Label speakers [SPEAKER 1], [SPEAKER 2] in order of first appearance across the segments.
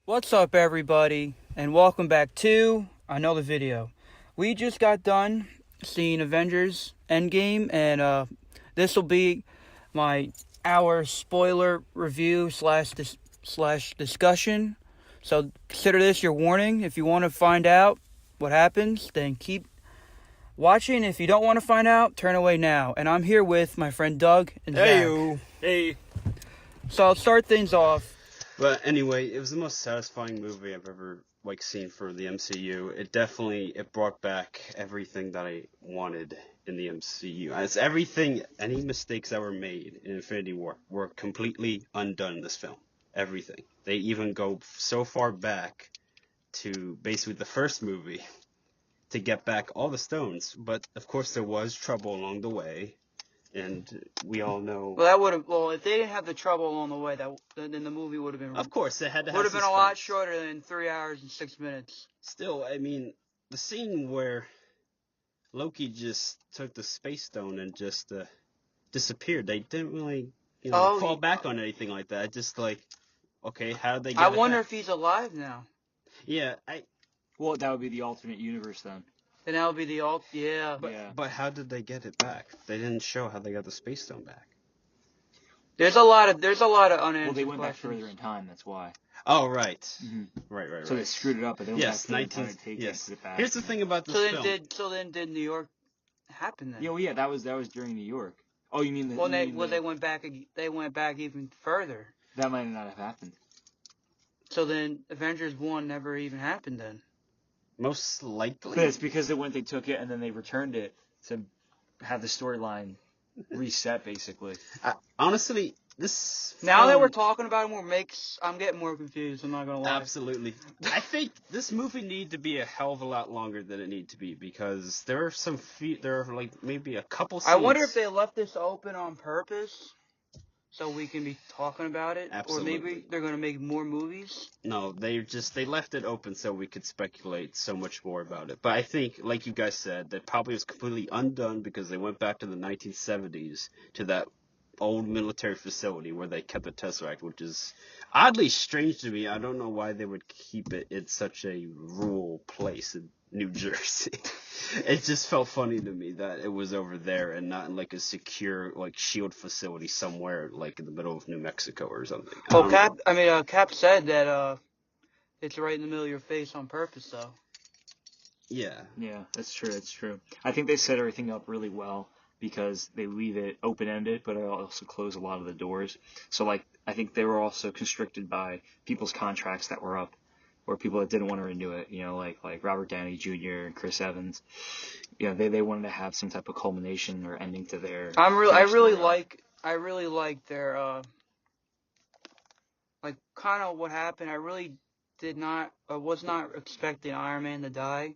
[SPEAKER 1] What's up, everybody, and welcome back to another video. We just got done seeing Avengers Endgame, and this will be our spoiler review slash discussion. So consider this your warning. If you want to find out what happens, then keep watching. If you don't want to find out, turn away now. And I'm here with my friend Doug and Zach.
[SPEAKER 2] Hey.
[SPEAKER 1] So I'll start things off.
[SPEAKER 2] But anyway, it was the most satisfying movie I've ever seen for the MCU. It brought back everything that I wanted in the MCU. It's everything, any mistakes that were made in Infinity War were completely undone in this film. Everything. They even go so far back to basically the first movie to get back all the stones. But of course there was trouble along the way. And we all know.
[SPEAKER 1] Well, if they didn't have the trouble along the way, then the movie would have been.
[SPEAKER 2] Of course, it had to have.
[SPEAKER 1] Would have been a lot shorter than 3 hours and 6 minutes.
[SPEAKER 2] Still, I mean, the scene where Loki just took the space stone and just disappeared. They didn't really, fall back on anything like that. Just like, okay, how did they get
[SPEAKER 1] I
[SPEAKER 2] it
[SPEAKER 1] wonder
[SPEAKER 2] back?
[SPEAKER 1] if he's alive now.
[SPEAKER 2] Yeah,
[SPEAKER 3] Well, that would be the alternate universe then.
[SPEAKER 1] Then that would be the yeah.
[SPEAKER 2] But how did they get it back? They didn't show how they got the space stone back.
[SPEAKER 1] There's a lot of unanswered
[SPEAKER 3] Well, they went
[SPEAKER 1] questions.
[SPEAKER 3] back further in time. That's why.
[SPEAKER 2] Oh, right.
[SPEAKER 3] Mm-hmm.
[SPEAKER 2] Right.
[SPEAKER 3] So they screwed it up, but they went back
[SPEAKER 2] Yes,
[SPEAKER 3] further in time to take it back.
[SPEAKER 2] Here's the thing about this film.
[SPEAKER 1] So then did New York happen then?
[SPEAKER 3] Yeah, that was during New York. Oh, you mean the?
[SPEAKER 1] They went back even further.
[SPEAKER 3] That might not have happened.
[SPEAKER 1] So then Avengers 1 never even happened then.
[SPEAKER 2] Most likely.
[SPEAKER 3] But it's because they took it and then they returned it to have the storyline reset, basically.
[SPEAKER 2] Honestly, this
[SPEAKER 1] Now that
[SPEAKER 2] film-
[SPEAKER 1] we're talking about it I'm getting more confused. I'm not gonna lie.
[SPEAKER 2] Absolutely. I think this movie needed to be a hell of a lot longer than it needed to be because there are like maybe a couple scenes.
[SPEAKER 1] I wonder if they left this open on purpose so we can be talking about it.
[SPEAKER 2] Absolutely.
[SPEAKER 1] Or maybe they're gonna make more movies.
[SPEAKER 2] No, they left it open so we could speculate so much more about it. But I think, like you guys said, that probably was completely undone because they went back to the 1970s to that old military facility where they kept the Tesseract, which is oddly strange to me. I don't know why they would keep it in such a rural place in New Jersey. It just felt funny to me that it was over there and not in like a secure shield facility somewhere like in the middle of New Mexico or something.
[SPEAKER 1] Cap said that it's right in the middle of your face on purpose, though.
[SPEAKER 2] Yeah.
[SPEAKER 3] Yeah, that's true. I think they set everything up really well because they leave it open-ended, but also close a lot of the doors. So, I think they were also constricted by people's contracts that were up, or people that didn't want to renew it. Like Robert Downey Jr. and Chris Evans. They wanted to have some type of culmination or ending to their.
[SPEAKER 1] I really like their kind of what happened. I really was not expecting Iron Man to die.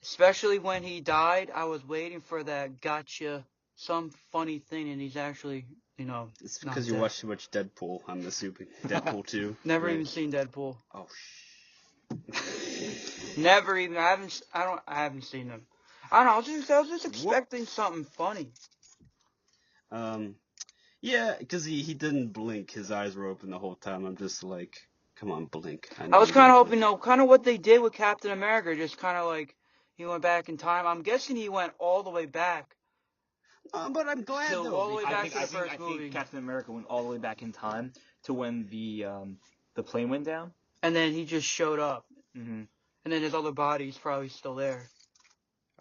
[SPEAKER 1] Especially when he died, I was waiting for that gotcha, some funny thing, and he's actually,
[SPEAKER 2] It's because you watch too much Deadpool, I'm assuming. Deadpool 2.
[SPEAKER 1] Never even seen Deadpool.
[SPEAKER 2] Oh,
[SPEAKER 1] Never even. I haven't seen them. I don't know. I was just expecting something funny.
[SPEAKER 2] Yeah, because he didn't blink. His eyes were open the whole time. I'm just like, come on, blink.
[SPEAKER 1] I was kind of hoping, kind of what they did with Captain America, just kind of like he went back in time. I'm guessing he went all the way back.
[SPEAKER 2] But I'm glad though.
[SPEAKER 1] All the way back
[SPEAKER 3] I
[SPEAKER 1] to the first movie.
[SPEAKER 3] think Captain America went all the way back in time to when the plane went down.
[SPEAKER 1] And then he just showed up.
[SPEAKER 3] Mm-hmm.
[SPEAKER 1] And then his other body's probably still there.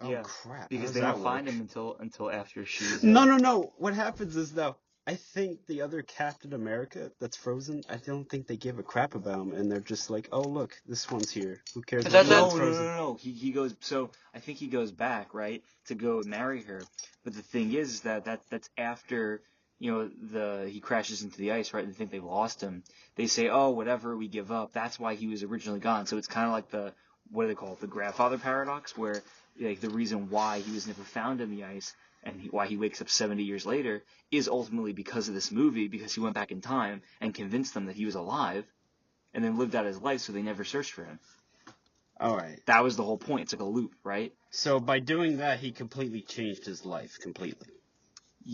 [SPEAKER 2] Oh,
[SPEAKER 3] yeah,
[SPEAKER 2] crap.
[SPEAKER 3] Because they don't find him until after she's...
[SPEAKER 2] No. What happens is, though, I think the other Captain America that's frozen, I don't think they give a crap about him, and they're just like, oh, look, this one's here. Who cares?
[SPEAKER 3] No. He goes... So, I think he goes back, right, to go marry her. But the thing is that's after... he crashes into the ice, right? And they think they've lost him. They say, oh, whatever, we give up. That's why he was originally gone. So it's kind of like what do they call it? The grandfather paradox, where the reason why he was never found in the ice and why he wakes up 70 years later is ultimately because of this movie, because he went back in time and convinced them that he was alive and then lived out his life, so they never searched for him.
[SPEAKER 2] All right.
[SPEAKER 3] That was the whole point. It's like a loop, right?
[SPEAKER 2] So by doing that, he completely changed his life, completely.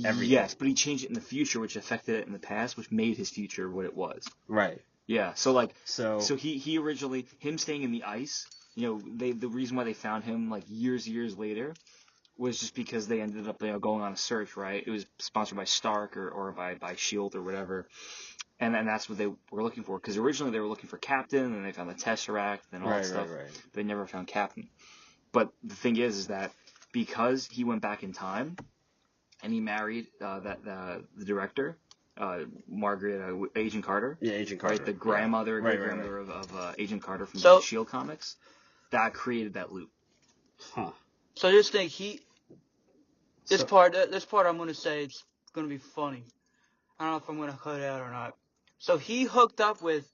[SPEAKER 2] Everything.
[SPEAKER 3] Yes, but he changed it in the future, which affected it in the past, which made his future what it was.
[SPEAKER 2] Right.
[SPEAKER 3] Yeah. So like,
[SPEAKER 2] So
[SPEAKER 3] he originally, him staying in the ice. The reason why they found him like years later was just because they ended up going on a search, right? It was sponsored by Stark or by Shield or whatever, and then that's what they were looking for. Because originally they were looking for Captain, and they found the Tesseract and all that stuff.
[SPEAKER 2] right.
[SPEAKER 3] But they never found Captain. But the thing is that because he went back in time and he married the director, Margaret Agent Carter,
[SPEAKER 2] Yeah, Agent
[SPEAKER 3] right?
[SPEAKER 2] Carter.
[SPEAKER 3] The grandmother,
[SPEAKER 2] Right,
[SPEAKER 3] great grandmother of Agent Carter from
[SPEAKER 1] So-
[SPEAKER 3] the Shield comics, that created that loop.
[SPEAKER 2] Huh.
[SPEAKER 1] So just think, this
[SPEAKER 2] So-
[SPEAKER 1] part I'm gonna say it's gonna be funny. I don't know if I'm gonna cut it out or not. So he hooked up with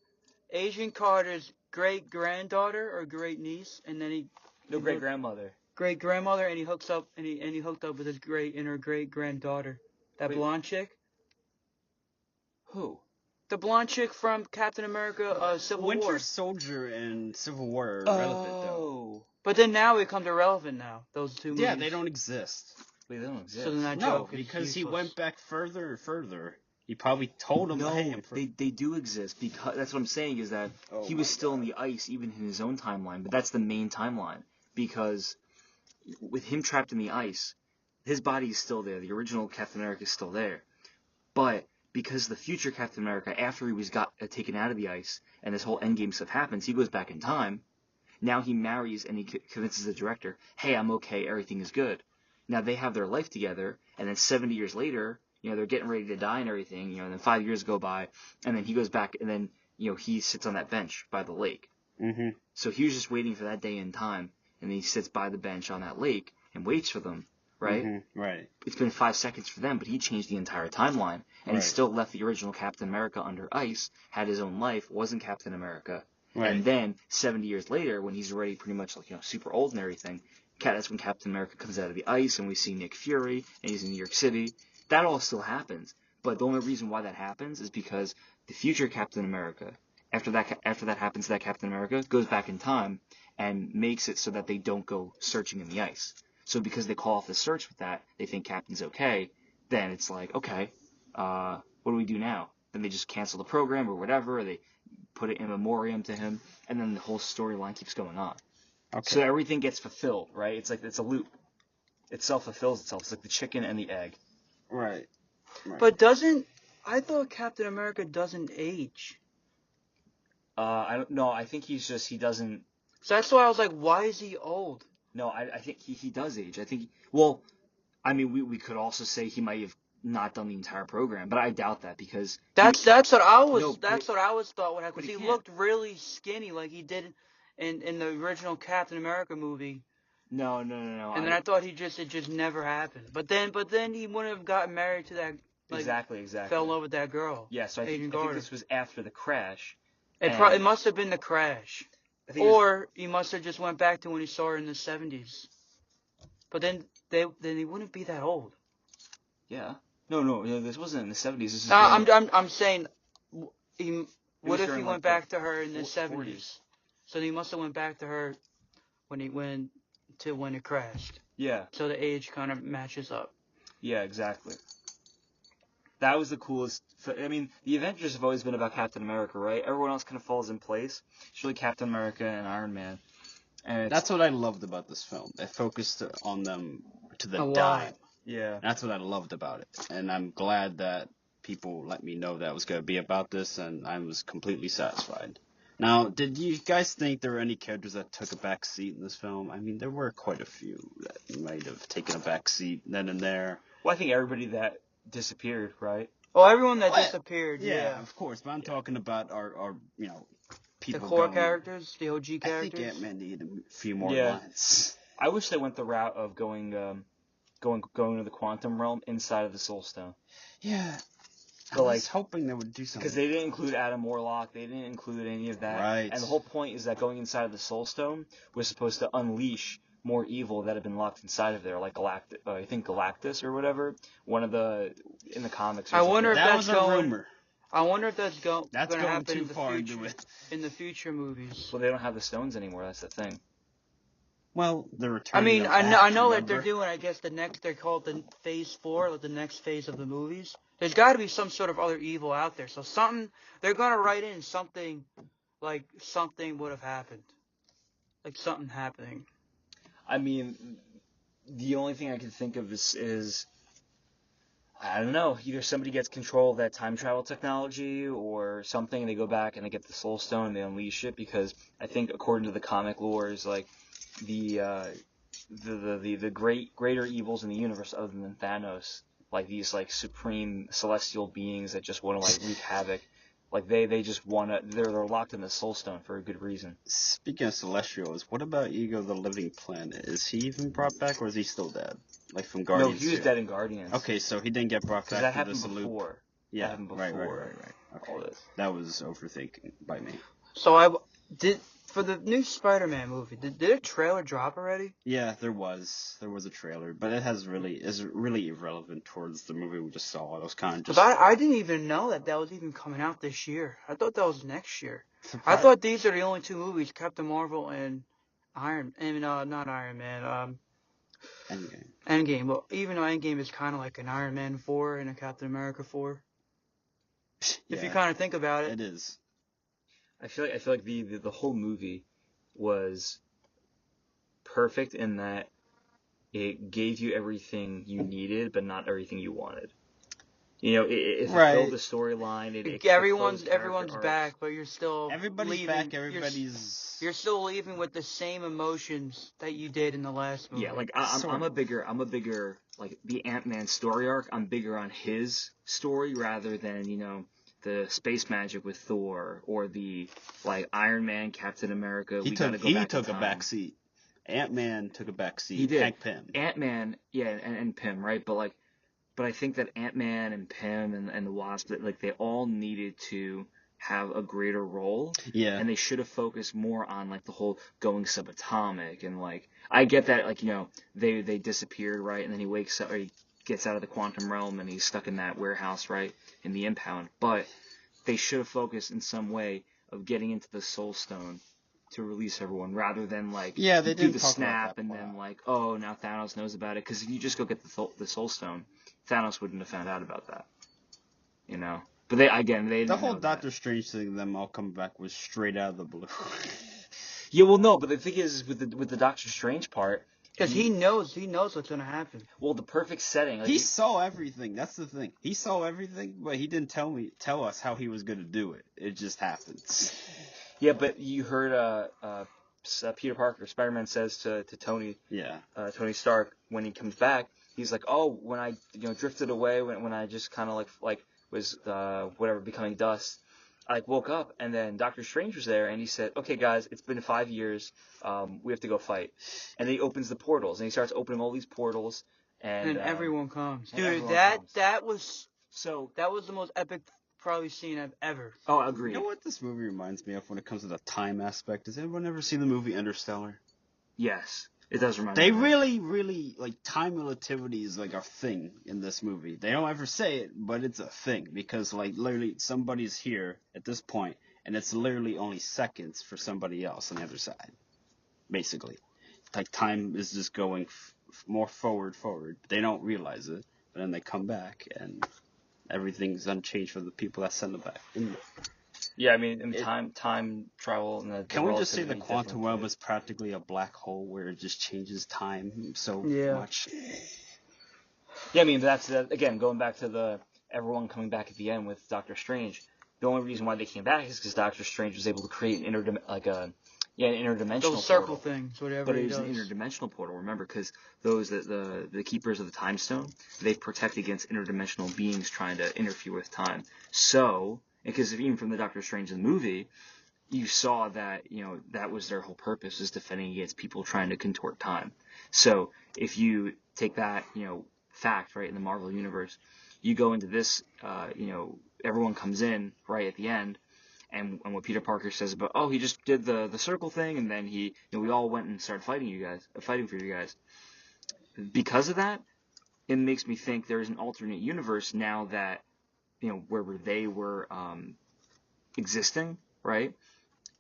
[SPEAKER 1] Agent Carter's great granddaughter or great niece, and then
[SPEAKER 3] Great grandmother.
[SPEAKER 1] great grandmother, and he hooks up and he hooked up with his great granddaughter, that
[SPEAKER 3] Wait.
[SPEAKER 1] blonde chick,
[SPEAKER 3] Who?
[SPEAKER 1] the blonde chick from Captain America: Civil
[SPEAKER 2] Winter
[SPEAKER 1] War.
[SPEAKER 2] Soldier and Civil War are relevant though.
[SPEAKER 1] But then now it becomes irrelevant now. Those two movies.
[SPEAKER 2] Yeah, they don't exist.
[SPEAKER 3] Wait, they don't exist.
[SPEAKER 1] So then that
[SPEAKER 2] No,
[SPEAKER 1] joke is
[SPEAKER 2] because he
[SPEAKER 1] useless.
[SPEAKER 2] went back further and further. He probably told him,
[SPEAKER 3] No,
[SPEAKER 2] "Hey,
[SPEAKER 3] they do exist because that's what I'm saying is that
[SPEAKER 2] Oh
[SPEAKER 3] he was
[SPEAKER 2] my
[SPEAKER 3] still in
[SPEAKER 2] God.
[SPEAKER 3] the ice even in his own timeline, but that's the main timeline because with him trapped in the ice, his body is still there. The original Captain America is still there, but because the future Captain America, after he was taken out of the ice and this whole Endgame stuff happens, he goes back in time. Now he marries and he convinces the director, "Hey, I'm okay. Everything is good." Now they have their life together, and then 70 years later, they're getting ready to die and everything. And then 5 years go by, and then he goes back, and then he sits on that bench by the lake.
[SPEAKER 2] Mm-hmm.
[SPEAKER 3] So he was just waiting for that day in time, and then he sits by the bench on that lake and waits for them, right?
[SPEAKER 2] Mm-hmm. Right.
[SPEAKER 3] It's been 5 seconds for them, but he changed the entire timeline, and he
[SPEAKER 2] Right.
[SPEAKER 3] still left the original Captain America under ice, had his own life, wasn't Captain America.
[SPEAKER 2] Right.
[SPEAKER 3] And then 70 years later, when he's already pretty much super old and everything, that's when Captain America comes out of the ice, and we see Nick Fury, and he's in New York City. That all still happens, but the only reason why that happens is because the future Captain America, after that happens, that Captain America goes back in time and makes it so that they don't go searching in the ice. So because they call off the search with that, they think Captain's okay. Then it's like, okay, what do we do now? Then they just cancel the program or whatever. Or they put it in memoriam to him, and then the whole storyline keeps going on.
[SPEAKER 2] Okay.
[SPEAKER 3] So everything gets fulfilled, right? It's like it's a loop. It self-fulfills itself. It's like the chicken and the egg.
[SPEAKER 2] Right.
[SPEAKER 1] But I thought Captain America doesn't age.
[SPEAKER 3] I don't know. I think he doesn't.
[SPEAKER 1] So that's why I was like, why is he old?
[SPEAKER 3] No, I think he does age. I think. Well, I mean, we could also say he might have not done the entire program, but I doubt that because
[SPEAKER 1] That's what I was.
[SPEAKER 3] No,
[SPEAKER 1] that's what I was thought would happen.
[SPEAKER 3] but
[SPEAKER 1] Because
[SPEAKER 3] he
[SPEAKER 1] he
[SPEAKER 3] can't.
[SPEAKER 1] looked really skinny, like he did in the original Captain America movie.
[SPEAKER 3] No.
[SPEAKER 1] And then I thought it just never happened. But then he wouldn't have gotten married to that. Like,
[SPEAKER 3] exactly.
[SPEAKER 1] Fell in love with that girl.
[SPEAKER 3] Yeah, so I think
[SPEAKER 1] Carter.
[SPEAKER 3] this was after the crash.
[SPEAKER 1] It must have been the crash,
[SPEAKER 3] I think it was-
[SPEAKER 1] or he must have just went back to when he saw her in the 70s. But then he wouldn't be that old.
[SPEAKER 3] yeah. No, this wasn't in the 70s. This is
[SPEAKER 1] I'm saying, what if he
[SPEAKER 3] during,
[SPEAKER 1] went
[SPEAKER 3] like,
[SPEAKER 1] back
[SPEAKER 3] the
[SPEAKER 1] to her in the
[SPEAKER 3] 40s.
[SPEAKER 1] 70s? So he must have went back to her when it crashed.
[SPEAKER 3] Yeah.
[SPEAKER 1] So the age kind of matches up.
[SPEAKER 3] Yeah, exactly. That was the coolest. I mean, the Avengers have always been about Captain America, right? Everyone else kind of falls in place. It's really Captain America and Iron Man. And
[SPEAKER 2] That's what I loved about this film. They focused on them to the
[SPEAKER 1] A lot.
[SPEAKER 2] dime.
[SPEAKER 3] yeah.
[SPEAKER 2] That's what I loved about it. And I'm glad that people let me know that it was going to be about this, and I was completely satisfied. Now, did you guys think there were any characters that took a back seat in this film? I mean, there were quite a few that might have taken a back seat then and there.
[SPEAKER 3] Well, I think everybody that disappeared, right?
[SPEAKER 1] Oh, everyone that
[SPEAKER 2] Well,
[SPEAKER 1] disappeared,
[SPEAKER 2] Yeah, of course. But I'm talking about our
[SPEAKER 1] The
[SPEAKER 2] people
[SPEAKER 1] core
[SPEAKER 2] going.
[SPEAKER 1] characters, the OG
[SPEAKER 2] I think
[SPEAKER 1] characters.
[SPEAKER 2] Ant-Man needed a few more
[SPEAKER 3] Yeah.
[SPEAKER 2] lines.
[SPEAKER 3] I wish they went the route of going to the quantum realm inside of the Soul Stone.
[SPEAKER 2] Yeah. I
[SPEAKER 3] But,
[SPEAKER 2] was hoping they would do something.
[SPEAKER 3] Because they didn't include Adam Warlock, they didn't include any of that.
[SPEAKER 2] Right.
[SPEAKER 3] And the whole point is that going inside of the Soul Stone was supposed to unleash more evil that had been locked inside of there, like I think Galactus or whatever. One of in the comics. Or
[SPEAKER 1] I
[SPEAKER 3] something.
[SPEAKER 1] wonder if
[SPEAKER 2] that
[SPEAKER 1] that's
[SPEAKER 2] was a
[SPEAKER 1] going.
[SPEAKER 2] rumor.
[SPEAKER 1] I wonder if that's going
[SPEAKER 2] That's
[SPEAKER 1] to
[SPEAKER 2] going
[SPEAKER 1] happen
[SPEAKER 2] too
[SPEAKER 1] in the
[SPEAKER 2] far
[SPEAKER 1] future.
[SPEAKER 2] into it.
[SPEAKER 1] In the future movies.
[SPEAKER 3] Well, they don't have the stones anymore. That's the thing.
[SPEAKER 2] Well, the
[SPEAKER 1] I
[SPEAKER 2] return.
[SPEAKER 1] mean, I know that they're doing. I guess they're called the Phase 4, like the next phase of the movies. There's got to be some sort of other evil out there. So they're gonna write in something like something would have happened, like something happening.
[SPEAKER 3] I mean, the only thing I can think of is I don't know. Either somebody gets control of that time travel technology or something, and they go back and they get the Soul Stone and they unleash it. Because I think, according to the comic lore, is like the greater evils in the universe other than Thanos, like these like supreme celestial beings that just want to like wreak havoc. Like they just want to. They're locked in the Soul Stone for a good reason.
[SPEAKER 2] Speaking of Celestials, what about Ego the Living Planet? Is he even brought back, or is he still dead? Like from
[SPEAKER 3] No,
[SPEAKER 2] Guardians
[SPEAKER 3] he was
[SPEAKER 2] 2?
[SPEAKER 3] dead in Guardians.
[SPEAKER 2] Okay, so he didn't get brought
[SPEAKER 3] Because
[SPEAKER 2] back
[SPEAKER 3] that
[SPEAKER 2] to
[SPEAKER 3] happened
[SPEAKER 2] this loop.
[SPEAKER 3] before.
[SPEAKER 2] Yeah,
[SPEAKER 3] That happened
[SPEAKER 2] right.
[SPEAKER 3] before
[SPEAKER 2] Okay,
[SPEAKER 3] all this.
[SPEAKER 2] that was overthinking by me.
[SPEAKER 1] So I did for the new Spider-Man movie. Did a trailer drop already?
[SPEAKER 2] Yeah, there was a trailer, but it is really irrelevant towards the movie we just saw. It was kind of
[SPEAKER 1] Because
[SPEAKER 2] just.
[SPEAKER 1] I didn't even know that was even coming out this year. I thought that was next year. I thought these are the only two movies: Captain Marvel and not Iron Man.
[SPEAKER 2] Endgame.
[SPEAKER 1] Endgame. Well, even though Endgame is kind of like an Iron Man 4 and a Captain America 4. If you
[SPEAKER 2] Yeah,
[SPEAKER 1] kind of think about it.
[SPEAKER 2] it is.
[SPEAKER 3] I feel like the whole movie was perfect in that it gave you everything you needed, but not everything you wanted. You know, it fulfilled the storyline. It
[SPEAKER 1] Everyone's
[SPEAKER 3] arcs.
[SPEAKER 1] back, but you're still
[SPEAKER 2] Everybody's
[SPEAKER 1] leaving.
[SPEAKER 2] back. Everybody's.
[SPEAKER 1] You're still leaving with the same emotions that you did in the last movie.
[SPEAKER 3] Yeah, like
[SPEAKER 2] Sort
[SPEAKER 3] I'm
[SPEAKER 2] of.
[SPEAKER 3] a bigger like the Ant-Man story arc. I'm bigger on his story rather than the space magic with Thor or the like Iron Man, Captain America.
[SPEAKER 2] He took a back seat. Ant-Man took a back seat.
[SPEAKER 3] He did.
[SPEAKER 2] Hank Pym.
[SPEAKER 3] Ant-Man, yeah, and Pym, right? But I think that Ant-Man and Pym and the Wasp, like they all needed to have a greater role.
[SPEAKER 2] Yeah.
[SPEAKER 3] And they should have focused more on like the whole going subatomic and like I get that like they disappeared, right? And then he wakes up or he gets out of the quantum realm and he's stuck in that warehouse, right? In the impound. But they should have focused in some way of getting into the Soul Stone to release everyone rather than like
[SPEAKER 2] Yeah, they
[SPEAKER 3] do
[SPEAKER 2] didn't
[SPEAKER 3] the
[SPEAKER 2] talk about
[SPEAKER 3] snap
[SPEAKER 2] that
[SPEAKER 3] and
[SPEAKER 2] plot.
[SPEAKER 3] then like, oh, now Thanos knows about it. Because if you just go get the Soul Stone, Thanos wouldn't have found out about that. But they didn't
[SPEAKER 2] The whole
[SPEAKER 3] know
[SPEAKER 2] Doctor
[SPEAKER 3] that.
[SPEAKER 2] Strange thing, them all coming back was straight out of the blue.
[SPEAKER 3] Yeah, well, no, but the thing is with the Doctor Strange part,
[SPEAKER 1] Because he knows what's gonna happen.
[SPEAKER 3] well, the perfect setting. Like
[SPEAKER 2] He saw everything. That's the thing. He saw everything, but he didn't tell us how he was gonna do it. It just happens.
[SPEAKER 3] Yeah, but you heard Peter Parker, Spider-Man says to Tony,
[SPEAKER 2] Yeah.
[SPEAKER 3] Tony Stark, when he comes back, he's like, oh, when I drifted away, when I just kind of like was whatever becoming dust, I like woke up and then Doctor Strange was there and he said, okay guys, it's been 5 years, we have to go fight, and then he opens the portals and he starts opening all these portals and
[SPEAKER 1] everyone comes.
[SPEAKER 3] and
[SPEAKER 1] Dude,
[SPEAKER 3] everyone comes.
[SPEAKER 1] that was
[SPEAKER 3] So
[SPEAKER 1] the most epic probably scene I've ever.
[SPEAKER 3] oh,
[SPEAKER 2] You
[SPEAKER 3] agreed.
[SPEAKER 2] know what this movie reminds me of when it comes to the time aspect? Has anyone ever seen the movie Interstellar?
[SPEAKER 3] Yes, it does remind me.
[SPEAKER 2] They
[SPEAKER 3] of that.
[SPEAKER 2] really like time relativity is like a thing in this movie. They don't ever say it, but it's a thing because like literally somebody's here at this point, and it's literally only seconds for somebody else on the other side. Basically, like time is just going more forward. They don't realize it, but then they come back and everything's unchanged for the people that send them back.
[SPEAKER 3] Yeah, I mean, time travel and the
[SPEAKER 2] Can we just say the
[SPEAKER 3] relativity
[SPEAKER 2] quantum
[SPEAKER 3] difference
[SPEAKER 2] web
[SPEAKER 3] is-
[SPEAKER 2] is practically a black hole where it just changes time so
[SPEAKER 1] Yeah.
[SPEAKER 2] much?
[SPEAKER 3] Yeah, I mean, that's again going back to everyone coming back at the end with Doctor Strange. The only reason why they came back is because Doctor Strange was able to create an interdimensional
[SPEAKER 1] Those circle
[SPEAKER 3] portal.
[SPEAKER 1] things, whatever
[SPEAKER 3] But
[SPEAKER 1] he
[SPEAKER 3] it was
[SPEAKER 1] does.
[SPEAKER 3] an interdimensional portal. Remember, because the keepers of the time stone, they protect against interdimensional beings trying to interfere with time. So, because even from the Doctor Strange in the movie, you saw that that was their whole purpose, is defending against people trying to contort time. So if you take that fact right in the Marvel universe, you go into this everyone comes in right at the end. And what Peter Parker says about, oh, he just did the circle thing, and then we all went and started fighting for you guys. Because of that, it makes me think there is an alternate universe now that, where they were existing, right?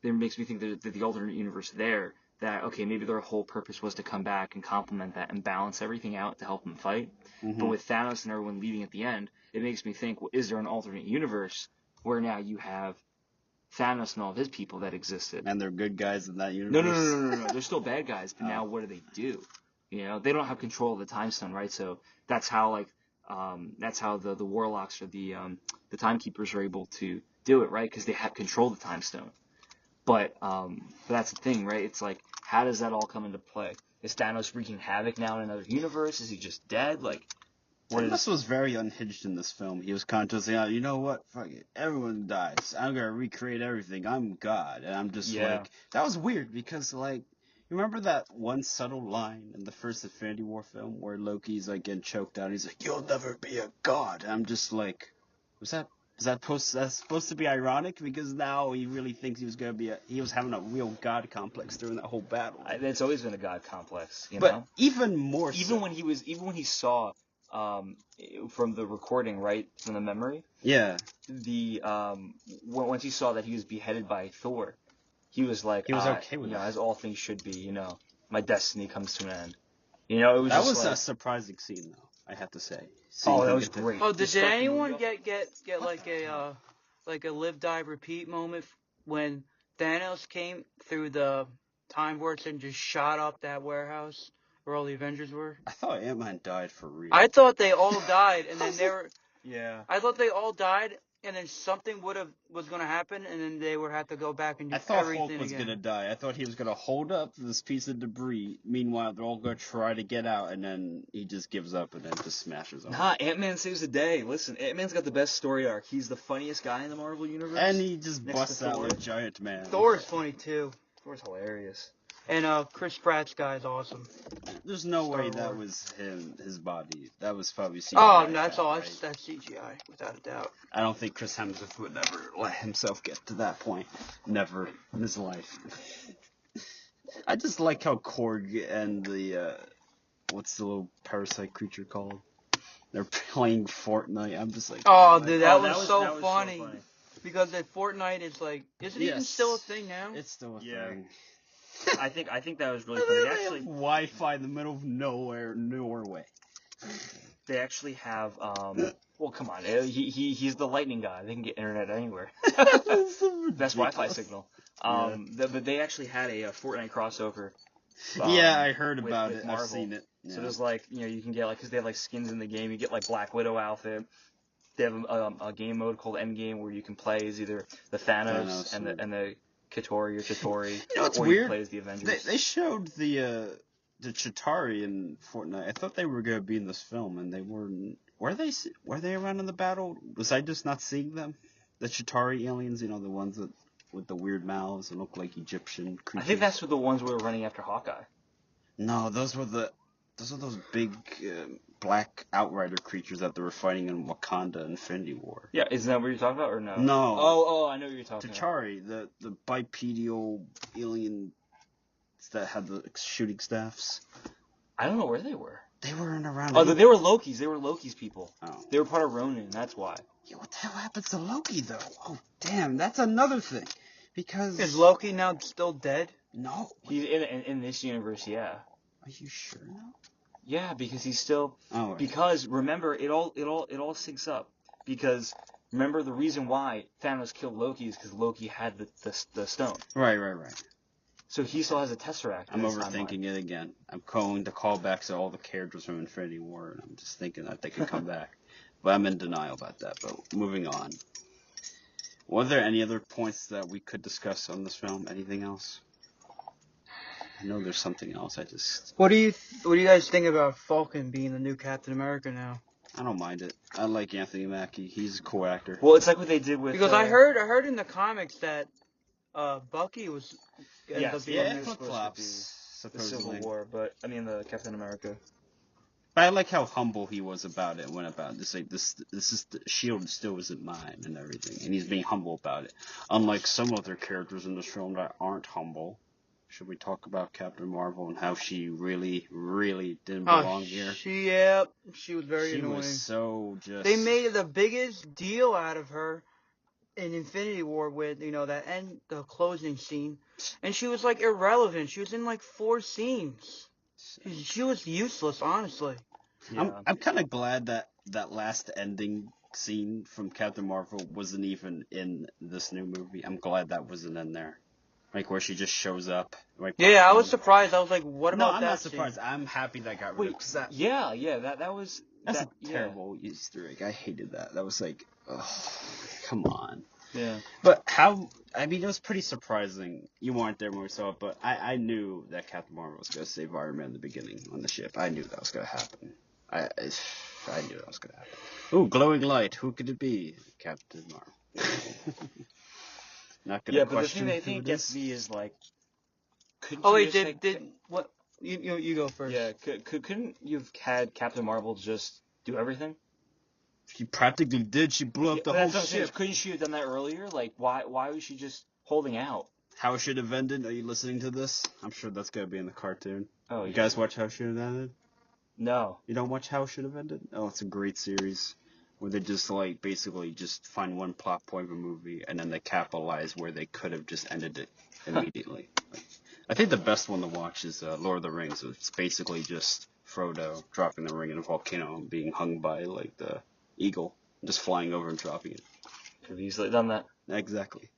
[SPEAKER 3] It makes me think that the alternate universe there, that, okay, maybe their whole purpose was to come back and complement that and balance everything out to help them fight. But with Thanos and everyone leaving at the end, it makes me think, well, is there an alternate universe where now you have Thanos and all of his people that existed?
[SPEAKER 2] And they're good guys in that
[SPEAKER 3] No,
[SPEAKER 2] universe.
[SPEAKER 3] no. They're still bad guys, but now what do they do? You know, they don't have control of the time stone, right? So that's how the warlocks or the timekeepers are able to do it, right? Because they have control of the time stone. But that's the thing, right? It's like, how does that all come into play? Is Thanos wreaking havoc now in another universe? Is he just dead? Like,
[SPEAKER 2] Thanos was very unhinged in this film. He was kind of just saying, you know what? Fuck it. Everyone dies. I'm going to recreate everything. I'm God. And I'm just like, that was weird because, like, you remember that one subtle line in the first Infinity War film where Loki's, like, getting choked out? And he's like, you'll never be a god. And I'm just like, is that supposed to be ironic? Because now he really thinks he was having a real god complex during that whole battle.
[SPEAKER 3] It's always been a god complex, you
[SPEAKER 2] but
[SPEAKER 3] know?
[SPEAKER 2] even more
[SPEAKER 3] Even
[SPEAKER 2] so.
[SPEAKER 3] when he saw, from the recording, right, from the memory,
[SPEAKER 2] Yeah.
[SPEAKER 3] once he saw that he was beheaded by Thor, he was like,
[SPEAKER 2] he was okay with
[SPEAKER 3] you know,
[SPEAKER 2] that.
[SPEAKER 3] as all things should be, you know, my destiny comes to an end. You know, it was
[SPEAKER 2] That
[SPEAKER 3] just
[SPEAKER 2] was
[SPEAKER 3] like,
[SPEAKER 2] a surprising scene, though, I have to say.
[SPEAKER 3] oh, that was great.
[SPEAKER 1] Oh, did
[SPEAKER 3] Especially-
[SPEAKER 1] anyone get like a live die repeat moment when Thanos came through the time vortex and just shot up that warehouse where all the Avengers were?
[SPEAKER 2] I thought Ant-Man died for real.
[SPEAKER 1] I thought they all died, and then
[SPEAKER 3] Yeah.
[SPEAKER 1] I thought they all died, and then something was gonna happen, and then they would have to go back and do
[SPEAKER 2] I thought
[SPEAKER 1] everything
[SPEAKER 2] Hulk was
[SPEAKER 1] again.
[SPEAKER 2] gonna die. I thought he was gonna hold up this piece of debris. Meanwhile, they're all gonna try to get out, and then he just gives up and then just smashes them.
[SPEAKER 3] Nah, Ant-Man saves the day. Listen, Ant-Man's got the best story arc. He's the funniest guy in the Marvel universe.
[SPEAKER 2] And he just
[SPEAKER 3] Next
[SPEAKER 2] busts
[SPEAKER 3] to
[SPEAKER 2] out
[SPEAKER 3] Thor.
[SPEAKER 2] like Giant Man.
[SPEAKER 1] Thor's funny too,
[SPEAKER 3] Thor's hilarious.
[SPEAKER 1] and Chris Pratt's guy is awesome.
[SPEAKER 2] There's no way that
[SPEAKER 1] Star-Lord.
[SPEAKER 2] was his body. That was probably CGI.
[SPEAKER 1] Oh, no, that's all.
[SPEAKER 2] right?
[SPEAKER 1] That's CGI, without a doubt.
[SPEAKER 2] I don't think Chris Hemsworth would ever let himself get to that point. Never in his life. I just like how Korg and the what's the little parasite creature called? They're playing Fortnite. I'm just like,
[SPEAKER 1] Oh,
[SPEAKER 2] my
[SPEAKER 1] dude,
[SPEAKER 2] God.
[SPEAKER 1] that was so funny. Because that Fortnite is like, isn't it even
[SPEAKER 2] Yes.
[SPEAKER 1] still a thing now?
[SPEAKER 2] It's still a
[SPEAKER 3] Yeah.
[SPEAKER 2] thing.
[SPEAKER 3] I think that was really
[SPEAKER 2] And
[SPEAKER 3] funny.
[SPEAKER 2] then they have Wi-Fi in the middle of nowhere, Norway.
[SPEAKER 3] They actually have well, come on, he's the lightning guy. They can get internet anywhere. Best Wi-Fi signal. But they actually had a Fortnite crossover.
[SPEAKER 2] Yeah, I heard
[SPEAKER 3] with
[SPEAKER 2] about it.
[SPEAKER 3] Marvel.
[SPEAKER 2] I've seen it. Yeah.
[SPEAKER 3] So there's like, you know, you can get like, because they have like skins in the game. You get like Black Widow outfit. They have a game mode called Endgame where you can play as either the Thanos and the Kitori or Chitori,
[SPEAKER 2] You know what's
[SPEAKER 3] or
[SPEAKER 2] weird?
[SPEAKER 3] you play as the Avengers.
[SPEAKER 2] They showed the Chitauri in Fortnite. I thought they were gonna be in this film, and they weren't. Were they around in the battle? Was I just not seeing them? The Chitauri aliens, you know, the ones with the weird mouths and look like Egyptian creatures.
[SPEAKER 3] I think that's the ones we were running after Hawkeye.
[SPEAKER 2] No, those were those big black outrider creatures that they were fighting in Wakanda Infinity War.
[SPEAKER 3] Yeah, isn't that what you're talking about, or no?
[SPEAKER 2] No.
[SPEAKER 3] Oh, I know what you're talking about.
[SPEAKER 2] Chitauri, the bipedal alien that had the shooting staffs.
[SPEAKER 3] I don't know where they were.
[SPEAKER 2] They were in around.
[SPEAKER 3] Oh, they were Loki's. They were Loki's people.
[SPEAKER 2] Oh.
[SPEAKER 3] They were part of Ronin. That's why.
[SPEAKER 2] Yeah, what the hell happens to Loki though? Oh, damn, that's another thing. Because
[SPEAKER 1] Is Loki now still dead?
[SPEAKER 2] no,
[SPEAKER 3] He's in this universe, yeah.
[SPEAKER 2] are you sure now?
[SPEAKER 3] Yeah, because he's still.
[SPEAKER 2] Oh, right.
[SPEAKER 3] Because remember, it all syncs up. Because remember, the reason why Thanos killed Loki is because Loki had the stone.
[SPEAKER 2] Right.
[SPEAKER 3] So he still has a Tesseract.
[SPEAKER 2] I'm
[SPEAKER 3] in his
[SPEAKER 2] overthinking it again. I'm calling the callbacks to all the characters from Infinity War, and I'm just thinking that they could come back. But I'm in denial about that. But moving on. Were there any other points that we could discuss on this film? Anything else? I know there's something else.
[SPEAKER 1] What do you guys think about Falcon being the new Captain America now?
[SPEAKER 2] I don't mind it. I like Anthony Mackie. He's a cool actor.
[SPEAKER 3] Well, it's like what they did with.
[SPEAKER 1] Because I heard in the comics that Bucky was.
[SPEAKER 3] Yes,
[SPEAKER 1] ended up being
[SPEAKER 3] yeah,
[SPEAKER 1] the
[SPEAKER 2] Yeah,
[SPEAKER 1] new-
[SPEAKER 3] supposed to
[SPEAKER 2] flip-flops,
[SPEAKER 3] the Civil
[SPEAKER 2] supposedly.
[SPEAKER 3] War, but I mean the Captain America.
[SPEAKER 2] But I like how humble he was about it. Went about it. Just like this is the shield still isn't mine and everything, and he's being humble about it. Unlike some other characters in this film that aren't humble. Should we talk about Captain Marvel and how she really, really didn't belong here?
[SPEAKER 1] She was very
[SPEAKER 2] She
[SPEAKER 1] annoying.
[SPEAKER 2] was so just.
[SPEAKER 1] They made the biggest deal out of her in Infinity War with, the closing scene, and she was like irrelevant. She was in like 4 scenes. She was useless, honestly.
[SPEAKER 3] Yeah.
[SPEAKER 2] I'm kind of glad that that last ending scene from Captain Marvel wasn't even in this new movie. I'm glad that wasn't in there. Like where she just shows up. Right
[SPEAKER 1] Yeah, I was
[SPEAKER 2] behind.
[SPEAKER 1] surprised. I was like, what
[SPEAKER 2] No,
[SPEAKER 1] about
[SPEAKER 2] I'm
[SPEAKER 1] that
[SPEAKER 2] not surprised.
[SPEAKER 1] scene?
[SPEAKER 2] I'm happy that got rid of
[SPEAKER 3] Wait.
[SPEAKER 2] it. 'Cause that,
[SPEAKER 3] Yeah. That was
[SPEAKER 2] that's
[SPEAKER 3] that.
[SPEAKER 2] a terrible Easter egg. I hated that. That was like, oh, come on.
[SPEAKER 3] Yeah.
[SPEAKER 2] But how? I mean, it was pretty surprising. You weren't there when we saw it, but I knew that Captain Marvel was going to save Iron Man in the beginning on the ship. I knew that was going to happen. I knew that was going to happen. Ooh, glowing light. Who could it be? Captain Marvel. Not going to
[SPEAKER 3] Yeah, but the
[SPEAKER 2] question
[SPEAKER 3] thing
[SPEAKER 2] who
[SPEAKER 3] that
[SPEAKER 2] it
[SPEAKER 3] gets
[SPEAKER 2] is.
[SPEAKER 3] me is like, couldn't
[SPEAKER 1] Oh
[SPEAKER 3] you
[SPEAKER 1] wait,
[SPEAKER 3] just say,
[SPEAKER 1] did what? You go first.
[SPEAKER 3] yeah, couldn't you've had Captain Marvel just do everything?
[SPEAKER 2] She practically did. She blew
[SPEAKER 3] Yeah,
[SPEAKER 2] up the
[SPEAKER 3] but
[SPEAKER 2] whole
[SPEAKER 3] that's what I'm saying.
[SPEAKER 2] ship.
[SPEAKER 3] Couldn't she have done that earlier? Like, why was she just holding out?
[SPEAKER 2] How it should have ended. Are you listening to this? I'm sure that's going to be in the cartoon.
[SPEAKER 3] Oh,
[SPEAKER 2] You
[SPEAKER 3] yeah.
[SPEAKER 2] guys watch How It Should Have Ended?
[SPEAKER 3] No.
[SPEAKER 2] You don't watch How It Should Have Ended? Oh, it's a great series where they just like basically just find one plot point of a movie and then they capitalize where they could have just ended it immediately. Like, I think the best one to watch is Lord of the Rings. It's basically just Frodo dropping the ring in a volcano and being hung by like the eagle, just flying over and dropping it.
[SPEAKER 3] Could have easily done that.
[SPEAKER 2] Exactly.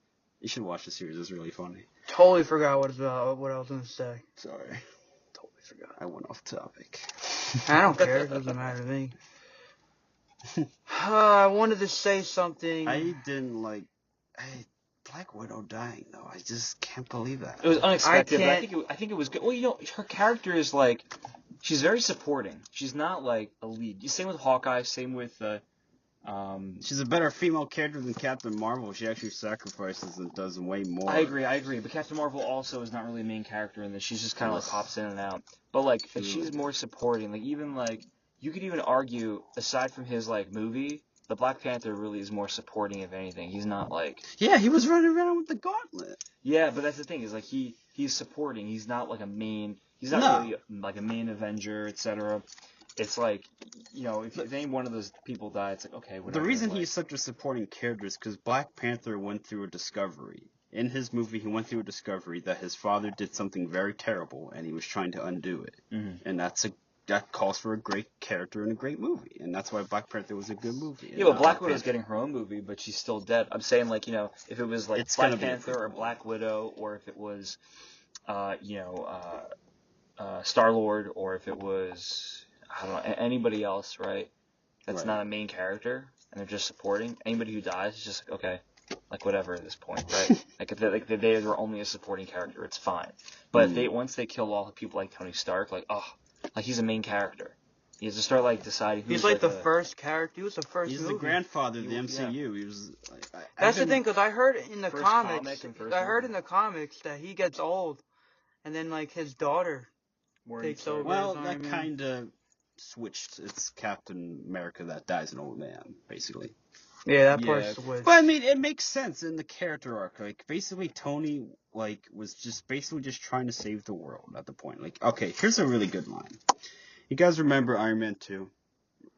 [SPEAKER 2] You should watch the series. It's really funny.
[SPEAKER 1] Totally forgot what I was gonna say.
[SPEAKER 2] Sorry. Totally forgot. I went off topic.
[SPEAKER 1] I don't care. It doesn't matter to me. I wanted to say something.
[SPEAKER 2] I didn't like Black Widow dying though. I just can't believe that.
[SPEAKER 3] It was unexpected, but
[SPEAKER 1] can't-
[SPEAKER 3] I think it was good. Well, her character is like, she's very supporting. She's not like a lead. Same with Hawkeye. Same with
[SPEAKER 2] She's a better female character than Captain Marvel. She actually sacrifices and does way more.
[SPEAKER 3] I agree. But Captain Marvel also is not really a main character in this. She's just kind of like pops in and out. But like she's more supporting. Like even like you could even argue aside from his like movie, the Black Panther really is more supporting if anything. He's not like
[SPEAKER 2] Yeah, he was running around with the gauntlet.
[SPEAKER 3] yeah, but that's the thing is like he's supporting. He's not like a main. He's not
[SPEAKER 2] No.
[SPEAKER 3] really like a main Avenger, etc. It's like, if any one of those people die, it's like, okay, whatever.
[SPEAKER 2] The reason
[SPEAKER 3] like,
[SPEAKER 2] he's such a supporting character is because Black Panther went through a discovery. In his movie, he went through a discovery that his father did something very terrible, and he was trying to undo it.
[SPEAKER 3] Mhm.
[SPEAKER 2] And that calls for a great character in a great movie, and that's why Black Panther was a good movie.
[SPEAKER 3] Yeah, but Black Widow's getting her own movie, but she's still dead. I'm saying, like, if it was like
[SPEAKER 2] It's
[SPEAKER 3] Black
[SPEAKER 2] gonna be a
[SPEAKER 3] Panther or
[SPEAKER 2] prequel.
[SPEAKER 3] Black Widow, or if it was, Star Lord, or if it was, I don't know, anybody else, right? That's
[SPEAKER 2] Right.
[SPEAKER 3] not a main character, and they're just supporting. Anybody who dies is just like, okay, like whatever at this point, right? like if they were only a supporting character, it's fine. But if once they kill all the people like Tony Stark, like he's a main character. You have to start like deciding.
[SPEAKER 1] He's like the first character. He was the first.
[SPEAKER 2] He's
[SPEAKER 1] movie.
[SPEAKER 2] the grandfather of the
[SPEAKER 3] Yeah.
[SPEAKER 2] MCU. He was.
[SPEAKER 1] That's the thing, because I heard in the
[SPEAKER 3] First
[SPEAKER 1] comics.
[SPEAKER 3] comic and first
[SPEAKER 1] I heard
[SPEAKER 3] movie.
[SPEAKER 1] in the comics that he gets old, and then like his daughter takes over.
[SPEAKER 2] Well,
[SPEAKER 1] as
[SPEAKER 2] that
[SPEAKER 1] Iron Man.
[SPEAKER 2] kind of switched. It's Captain America that dies an old man, basically.
[SPEAKER 1] Yeah, that
[SPEAKER 3] Yeah.
[SPEAKER 1] part's switched.
[SPEAKER 2] But I mean, it makes sense in the character arc. Like, basically, Tony was just trying to save the world at the point. Like, okay, here's a really good line. You guys remember Iron Man 2?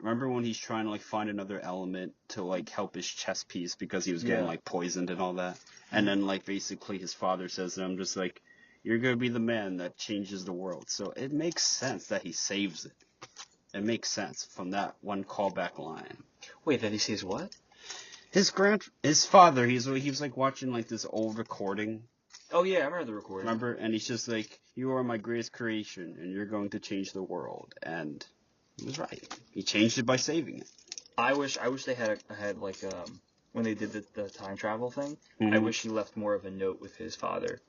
[SPEAKER 2] Remember when he's trying to like find another element to like help his chess piece because he was getting
[SPEAKER 3] Yeah.
[SPEAKER 2] like poisoned and all that, and then like basically his father says to him just like, "You're gonna be the man that changes the world." So it makes sense that he saves it. It makes sense from that one callback line.
[SPEAKER 3] Wait, that he says what?
[SPEAKER 2] His father, he was like watching like this old recording.
[SPEAKER 3] Oh yeah, I remember the recording.
[SPEAKER 2] Remember? And he's just like, "You are my greatest creation, and you're going to change the world." And he was right. He changed it by saving it.
[SPEAKER 3] I wish they had like when they did the time travel thing. I
[SPEAKER 2] Mhm.
[SPEAKER 3] wish he left more of a note with his father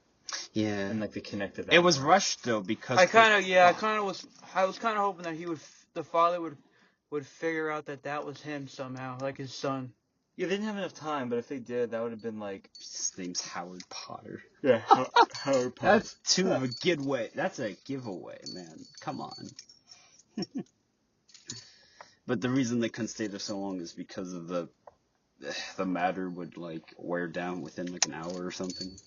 [SPEAKER 2] Yeah.
[SPEAKER 3] and like they connected that.
[SPEAKER 2] It was
[SPEAKER 3] more.
[SPEAKER 2] rushed though because
[SPEAKER 1] I was kind of hoping that the father would figure out that was him somehow, like his son.
[SPEAKER 3] Yeah, they didn't have enough time, but if they did, that would have been like
[SPEAKER 2] his name's Howard Potter.
[SPEAKER 3] yeah, Howard Potter.
[SPEAKER 2] That's too of a giveaway. That's a giveaway, man. Come on. But the reason they couldn't stay there so long is because of the matter would like wear down within like an hour or something.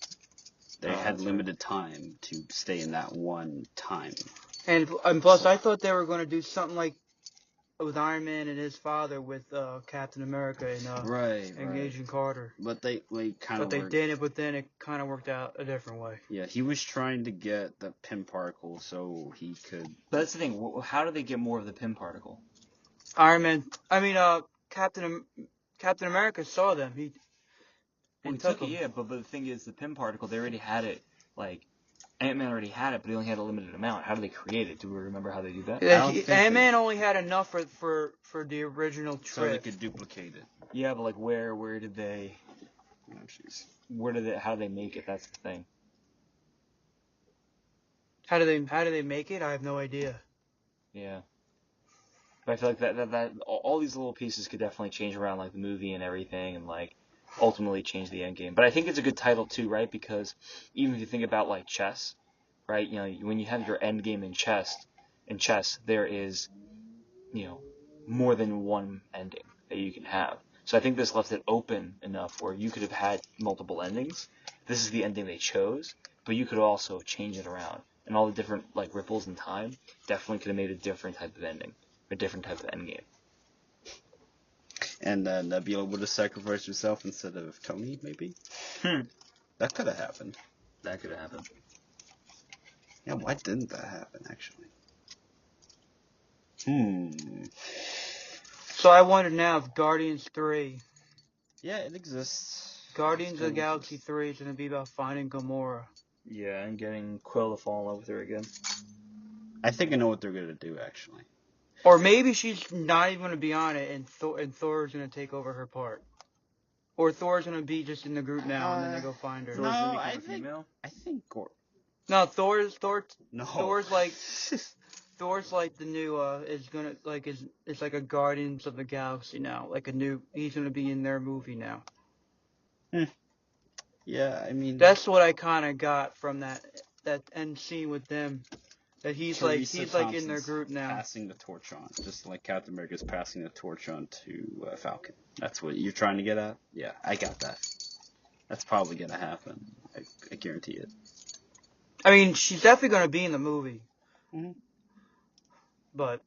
[SPEAKER 2] They had
[SPEAKER 3] that's
[SPEAKER 2] limited time to stay in that one time.
[SPEAKER 1] And plus, I thought they were going to do something like Iron Man and his father with Captain America and
[SPEAKER 2] Right,
[SPEAKER 1] and
[SPEAKER 2] right.
[SPEAKER 1] Agent Carter.
[SPEAKER 2] But they kind
[SPEAKER 1] But
[SPEAKER 2] of
[SPEAKER 1] they
[SPEAKER 2] worked.
[SPEAKER 1] didn't. But then it kind of worked out a different way.
[SPEAKER 2] Yeah, he was trying to get the Pym particle so he could.
[SPEAKER 3] But that's the thing. How do they get more of the Pym particle?
[SPEAKER 1] Iron Man. I mean, Captain America saw them. He took
[SPEAKER 3] it,
[SPEAKER 1] them.
[SPEAKER 3] yeah. But the thing is, the Pym particle, they already had it. Like Ant-Man already had it, but he only had a limited amount. How do they create it? Do we remember how they do that?
[SPEAKER 1] Ant-Man only had enough for the original trip.
[SPEAKER 2] So they could duplicate it.
[SPEAKER 3] Yeah, but like where did they?
[SPEAKER 2] Oh, jeez.
[SPEAKER 3] How do they make it? That's the thing.
[SPEAKER 1] How do they make it? I have no idea.
[SPEAKER 3] Yeah. But I feel like that all these little pieces could definitely change around like the movie and everything, and like ultimately change the end game. But I think it's a good title too, right? Because even if you think about like chess, right? You know, when you have your end game in chess, there is, you know, more than one ending that you can have. So I think this left it open enough where you could have had multiple endings. This is the ending they chose, but you could also change it around. And all the different like ripples in time definitely could have made a different type of ending, a different type of end game.
[SPEAKER 2] And Nebula would have sacrificed herself instead of Tony, maybe? That could have happened.
[SPEAKER 3] That could have happened.
[SPEAKER 2] Yeah, why didn't that happen, actually?
[SPEAKER 1] So I wonder now if Guardians 3,
[SPEAKER 2] Yeah, it exists.
[SPEAKER 1] Guardians of the Galaxy 3 is going to be about finding Gamora.
[SPEAKER 3] Yeah, and getting Quill to fall in love with her again.
[SPEAKER 2] I think I know what they're going to do, actually.
[SPEAKER 1] Or maybe she's not even going to be on it, and Thor's going to take over her part. Or Thor's going to be just in the group now, and then they go find her.
[SPEAKER 2] No, I think
[SPEAKER 1] No, Thor's like Thor's like the new is gonna like is like a Guardians of the Galaxy now, like a new. He's gonna be in their movie now.
[SPEAKER 2] Yeah, I mean
[SPEAKER 1] That's what I kind of got from that end scene with them. That he's
[SPEAKER 2] Teresa
[SPEAKER 1] like in their
[SPEAKER 2] Thompson's
[SPEAKER 1] group now.
[SPEAKER 2] passing the torch on, just like Captain America's passing the torch on to Falcon. That's what you're trying to get at? Yeah, I got that. That's probably gonna happen. I guarantee it.
[SPEAKER 1] I mean, she's definitely gonna be in the movie.
[SPEAKER 2] Mhm.
[SPEAKER 1] But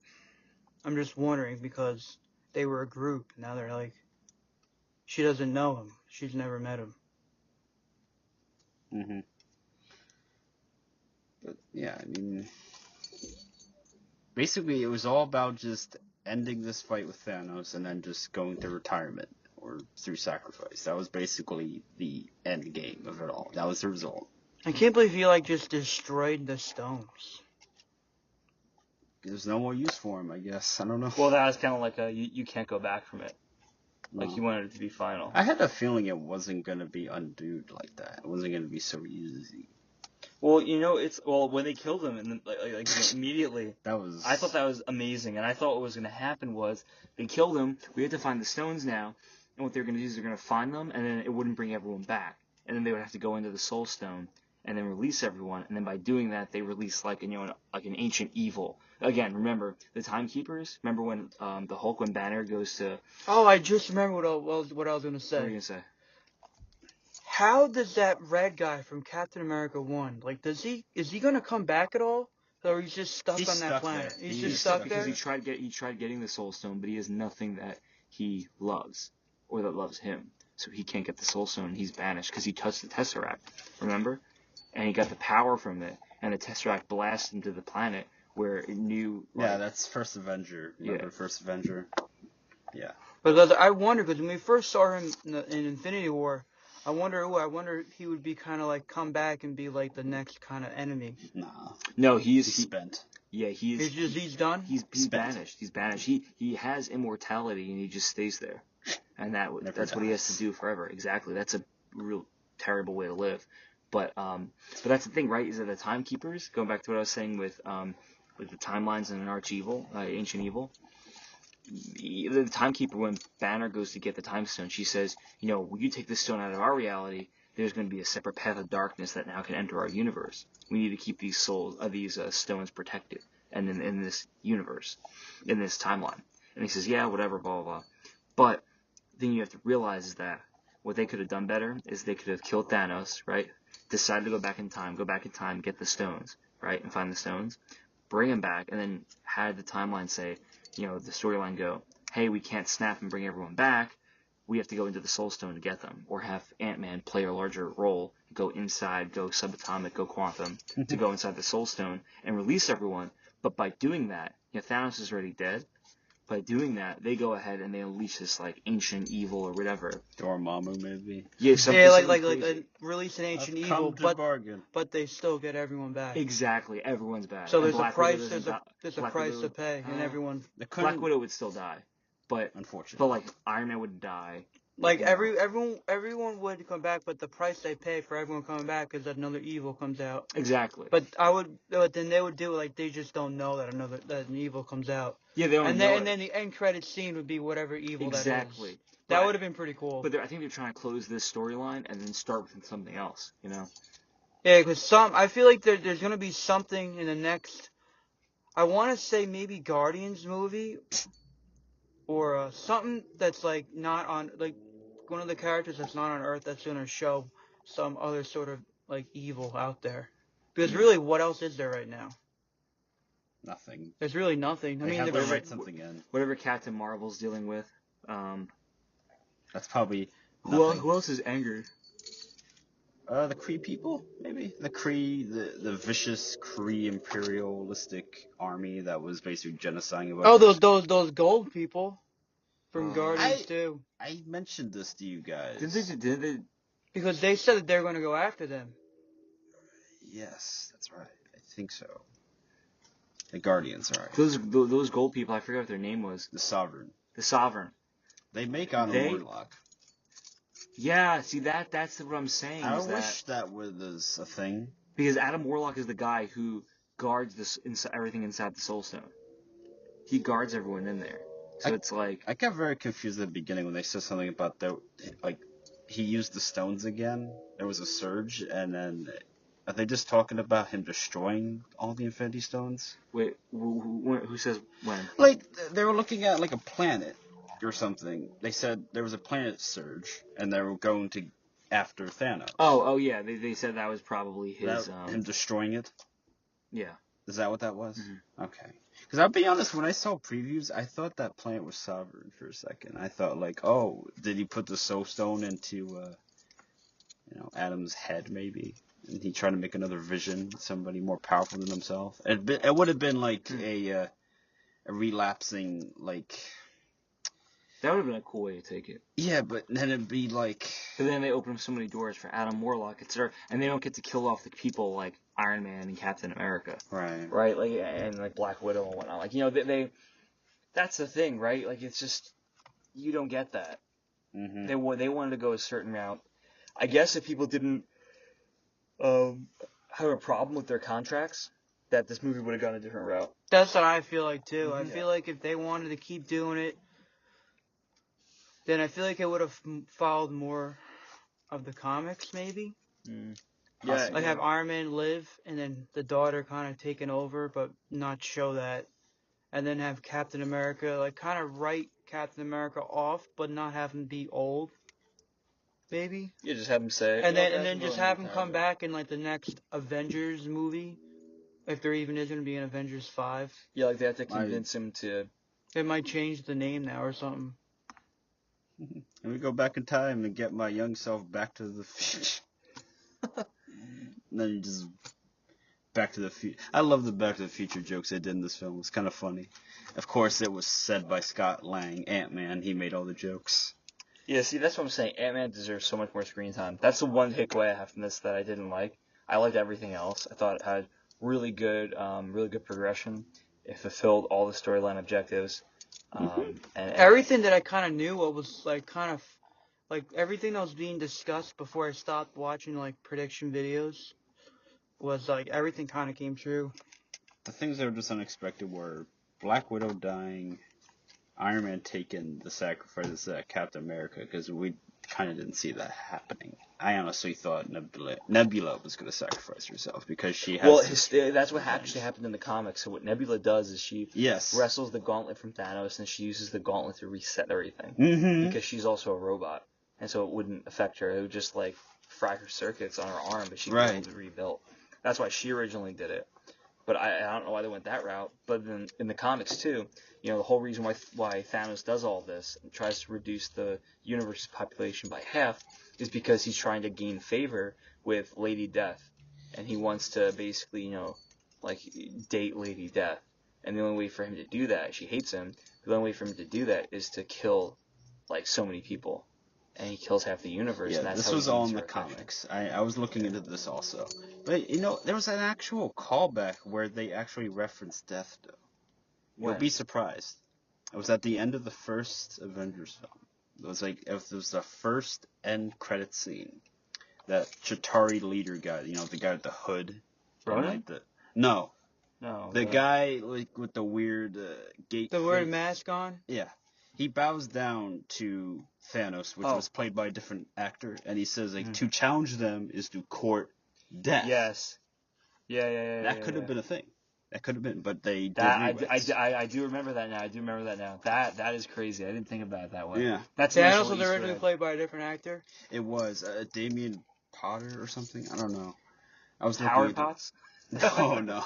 [SPEAKER 1] I'm just wondering because they were a group. Now they're like, she doesn't know him. She's never met him.
[SPEAKER 2] Mhm. But yeah, I mean, basically it was all about just ending this fight with Thanos and then just going to retirement or through sacrifice. That was basically the end game of it all. That was the result.
[SPEAKER 1] I can't believe he like just destroyed the stones.
[SPEAKER 2] There's no more use for him, I guess. I don't know.
[SPEAKER 3] Well, that was kind of like you can't go back from it.
[SPEAKER 2] No.
[SPEAKER 3] Like you wanted it to be final.
[SPEAKER 2] I had a feeling it wasn't gonna be undone like that. It wasn't gonna be so easy.
[SPEAKER 3] Well, you know, when they killed him and then, like immediately.
[SPEAKER 2] That was.
[SPEAKER 3] I thought that was amazing, and I thought what was going to happen was they killed him. We had to find the stones now, and what they're going to do is they're going to find them, and then it wouldn't bring everyone back, and then they would have to go into the Soul Stone and then release everyone, and then by doing that they release like an ancient evil. Again, remember the Timekeepers. Remember when the Hulk, when Banner goes to.
[SPEAKER 1] Oh, I just remember what I was going to say.
[SPEAKER 3] What were you going to say?
[SPEAKER 1] How does that red guy from Captain America 1, like, is he going to come back at all? Or he's just stuck on that planet?
[SPEAKER 2] There.
[SPEAKER 1] He's just stuck there?
[SPEAKER 3] Because he tried getting the Soul Stone, but he has nothing that he loves, or that loves him. So he can't get the Soul Stone, he's banished, because he touched the Tesseract, remember? And he got the power from it, and the Tesseract blasted into the planet, where it knew... Like,
[SPEAKER 2] yeah, that's First Avenger. Remember First Avenger? Yeah.
[SPEAKER 1] But I wonder, because when we first saw him in Infinity War, I wonder if he would be kind of like come back and be like the next kind of enemy.
[SPEAKER 2] Nah.
[SPEAKER 3] No, he's
[SPEAKER 2] spent.
[SPEAKER 3] Yeah,
[SPEAKER 1] he's done.
[SPEAKER 3] He's banished. He's banished. He has immortality and he just stays there, and that's what he has to do forever. Exactly. That's a real terrible way to live. But that's the thing, right? Is that the Timekeepers? Going back to what I was saying with the timelines and an ancient evil. The Timekeeper, when Banner goes to get the Time Stone, she says, you know, when you take this stone out of our reality, there's going to be a separate path of darkness that now can enter our universe. We need to keep these stones protected, and in this universe, in this timeline. And he says, yeah, whatever, blah, blah, blah. But then you have to realize is that what they could have done better is they could have killed Thanos, right? Decided to go back in time, get the stones, right? And find the stones, bring him back, and then had the timeline say, the storyline go, hey, we can't snap and bring everyone back. We have to go into the Soul Stone to get them, or have Ant-Man play a larger role, go inside, go subatomic, go quantum, to go inside the Soul Stone and release everyone. But by doing that, Thanos is already dead. By doing that, they go ahead and they unleash this like ancient evil or whatever.
[SPEAKER 2] Dormammu, maybe.
[SPEAKER 3] Yeah,
[SPEAKER 1] like release an ancient evil, but they still get everyone back.
[SPEAKER 3] Exactly, everyone's back.
[SPEAKER 1] So
[SPEAKER 3] And
[SPEAKER 1] there's a
[SPEAKER 3] Black Widow
[SPEAKER 1] price. There's a
[SPEAKER 3] Black
[SPEAKER 1] price
[SPEAKER 3] Widow
[SPEAKER 1] to pay, and everyone.
[SPEAKER 3] Black Widow would still die, but
[SPEAKER 2] unfortunately,
[SPEAKER 3] like Iron Man would die.
[SPEAKER 1] Like everyone would come back, but the price they pay for everyone coming back is that another evil comes out.
[SPEAKER 3] Exactly.
[SPEAKER 1] But then they would do it like they just don't know that an evil comes out.
[SPEAKER 3] Yeah, they don't
[SPEAKER 1] and
[SPEAKER 3] know.
[SPEAKER 1] And then the end credit scene would be whatever evil that is.
[SPEAKER 3] Exactly.
[SPEAKER 1] That would have been pretty cool.
[SPEAKER 3] But I think they're trying to close this storyline and then start with something else.
[SPEAKER 1] Yeah, because I feel like there's gonna be something in the next. I want to say maybe Guardians movie, or something that's like not on like. One of the characters that's not on Earth that's going to show some other sort of like evil out there. Because really, what else is there right now?
[SPEAKER 2] Nothing.
[SPEAKER 1] There's really nothing. I mean,
[SPEAKER 2] they write something in.
[SPEAKER 3] Whatever Captain Marvel's dealing with.
[SPEAKER 2] That's probably
[SPEAKER 3] who else is angered?
[SPEAKER 2] The Kree people, maybe the Kree, the vicious Kree imperialistic army that was basically genociding about.
[SPEAKER 1] Oh, those gold people from Guardians too.
[SPEAKER 2] I mentioned this to you guys.
[SPEAKER 3] Did they?
[SPEAKER 1] Because they said that they're going to go after them.
[SPEAKER 2] Yes, that's right. I think so. The Guardians, all right.
[SPEAKER 3] Those gold people, I forgot what their name was.
[SPEAKER 2] The Sovereign.
[SPEAKER 3] The Sovereign.
[SPEAKER 2] They make Adam Warlock.
[SPEAKER 3] Yeah, see that's what I'm saying.
[SPEAKER 2] I wish that was a thing.
[SPEAKER 3] Because Adam Warlock is the guy who guards everything inside the Soul Stone. He guards everyone in there. So it's like
[SPEAKER 2] I got very confused at the beginning when they said something about he used the stones again. There was a surge, and then are they just talking about him destroying all the Infinity Stones?
[SPEAKER 3] Wait, who says when?
[SPEAKER 2] Like they were looking at like a planet or something. They said there was a planet surge, and they were going to after Thanos.
[SPEAKER 3] Oh yeah. They said that was probably his
[SPEAKER 2] him destroying it.
[SPEAKER 3] Yeah.
[SPEAKER 2] Is that what that was?
[SPEAKER 3] Mm-hmm.
[SPEAKER 2] Okay. Because I'll be honest, when I saw previews, I thought that planet was Sovereign for a second. I thought like, oh, did he put the Soul Stone into, Adam's head maybe, and he tried to make another vision, somebody more powerful than himself? It would have been like a relapsing like.
[SPEAKER 3] That would have been a cool way to take it.
[SPEAKER 2] Yeah, but then it'd be like.
[SPEAKER 3] But then they open up so many doors for Adam Warlock, and they don't get to kill off the people like Iron Man and Captain America.
[SPEAKER 2] Right.
[SPEAKER 3] Right, like and like Black Widow and whatnot. Like they that's the thing, right? Like it's just you don't get that.
[SPEAKER 2] Mm-hmm.
[SPEAKER 3] They wanted to go a certain route. I guess if people didn't have a problem with their contracts, that this movie would have gone a different route.
[SPEAKER 1] That's what I feel like too.
[SPEAKER 3] Mm-hmm.
[SPEAKER 1] I feel like if they wanted to keep doing it, then I feel like it would have followed more of the comics, maybe.
[SPEAKER 3] Mm.
[SPEAKER 1] Yeah, like have Iron Man live, and then the daughter kind of taken over, but not show that, and then have Captain America like kind of write Captain America off, but not have him be old. Maybe.
[SPEAKER 3] You just have him say.
[SPEAKER 1] And then just have him come back in like the next Avengers movie, if there even is going to be an Avengers 5.
[SPEAKER 3] Yeah, like they have to convince him to.
[SPEAKER 1] They might change the name now or something.
[SPEAKER 2] Let me go back in time and get my young self back to the future. And then you just Back to the Future. I love the Back to the Future jokes they did in this film. It's kind of funny. Of course, it was said by Scott Lang, Ant-Man. He made all the jokes.
[SPEAKER 3] Yeah, see, that's what I'm saying. Ant-Man deserves so much more screen time. That's the one takeaway I have from this that I didn't like. I liked everything else. I thought it had really good progression. It fulfilled all the storyline objectives. And
[SPEAKER 1] everything that I kind of knew what was like kind of like everything that was being discussed before I stopped watching like prediction videos was like everything kind of came true.
[SPEAKER 2] The things that were just unexpected were Black Widow dying, Iron Man taking the sacrifices at Captain America, because we kind of didn't see that happening. I honestly thought Nebula was going to sacrifice herself because she has.
[SPEAKER 3] Well, that's what actually happened in the comics. So what Nebula does is she wrestles the gauntlet from Thanos, and she uses the gauntlet to reset everything because she's also a robot, and so it wouldn't affect her. It would just like fry her circuits on her arm, but she could be rebuilt. That's why she originally did it. But I don't know why they went that route. But then in the comics too, the whole reason why Thanos does all this and tries to reduce the universe's population by half is because he's trying to gain favor with Lady Death, and he wants to basically like date Lady Death. And the only way for him to do that, she hates him. The only way for him to do that is to kill like so many people, and he kills half the universe.
[SPEAKER 2] Yeah,
[SPEAKER 3] and that's
[SPEAKER 2] this
[SPEAKER 3] how
[SPEAKER 2] was
[SPEAKER 3] he
[SPEAKER 2] all
[SPEAKER 3] gains
[SPEAKER 2] in the
[SPEAKER 3] her affection.
[SPEAKER 2] comics. I was looking into this also. But, there was an actual callback where they actually referenced death, though. You'll
[SPEAKER 3] When?
[SPEAKER 2] be surprised. It was at the end of the first Avengers film. It was the first end credit scene. That Chitauri leader guy, the guy with the hood.
[SPEAKER 3] Ronan?
[SPEAKER 2] No,
[SPEAKER 3] No.
[SPEAKER 2] the guy with the weird gate.
[SPEAKER 1] The word mask on?
[SPEAKER 2] Yeah. He bows down to Thanos, which was played by a different actor, and he says, to challenge them is to court death.
[SPEAKER 3] Yes. Yeah.
[SPEAKER 2] That could have been a thing. That could have been, but they did
[SPEAKER 3] That
[SPEAKER 2] rewrites.
[SPEAKER 3] I do remember that now. That is crazy. I didn't think about it that way.
[SPEAKER 2] Yeah.
[SPEAKER 3] That's
[SPEAKER 1] Thanos was originally played by a different actor.
[SPEAKER 2] It was Damien Potter or something. I don't know. I was
[SPEAKER 3] Howard
[SPEAKER 2] looking
[SPEAKER 3] Potts?
[SPEAKER 2] No.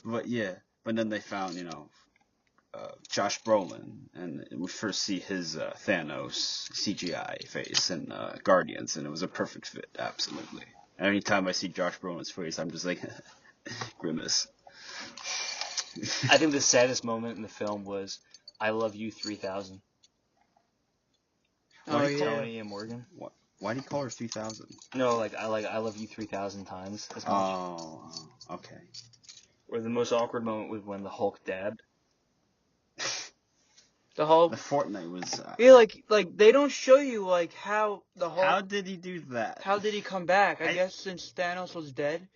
[SPEAKER 2] But yeah. But then they found, Josh Brolin, and we first see his Thanos CGI face in Guardians, and it was a perfect fit, absolutely. And anytime I see Josh Brolin's face, I'm just like, grimace.
[SPEAKER 3] I think the saddest moment in the film was I Love You 3000.
[SPEAKER 1] Oh, yeah.
[SPEAKER 3] Tony and Morgan.
[SPEAKER 2] Why do you call her 3000?
[SPEAKER 3] No, I Love You 3000 times as much.
[SPEAKER 2] Oh, okay.
[SPEAKER 3] Or the most awkward moment was when the Hulk dabbed.
[SPEAKER 1] The Hulk.
[SPEAKER 2] The Fortnite was...
[SPEAKER 1] Yeah, like they don't show you like how the Hulk.
[SPEAKER 2] How did he do that?
[SPEAKER 1] How did he come back? I guess since Thanos was dead.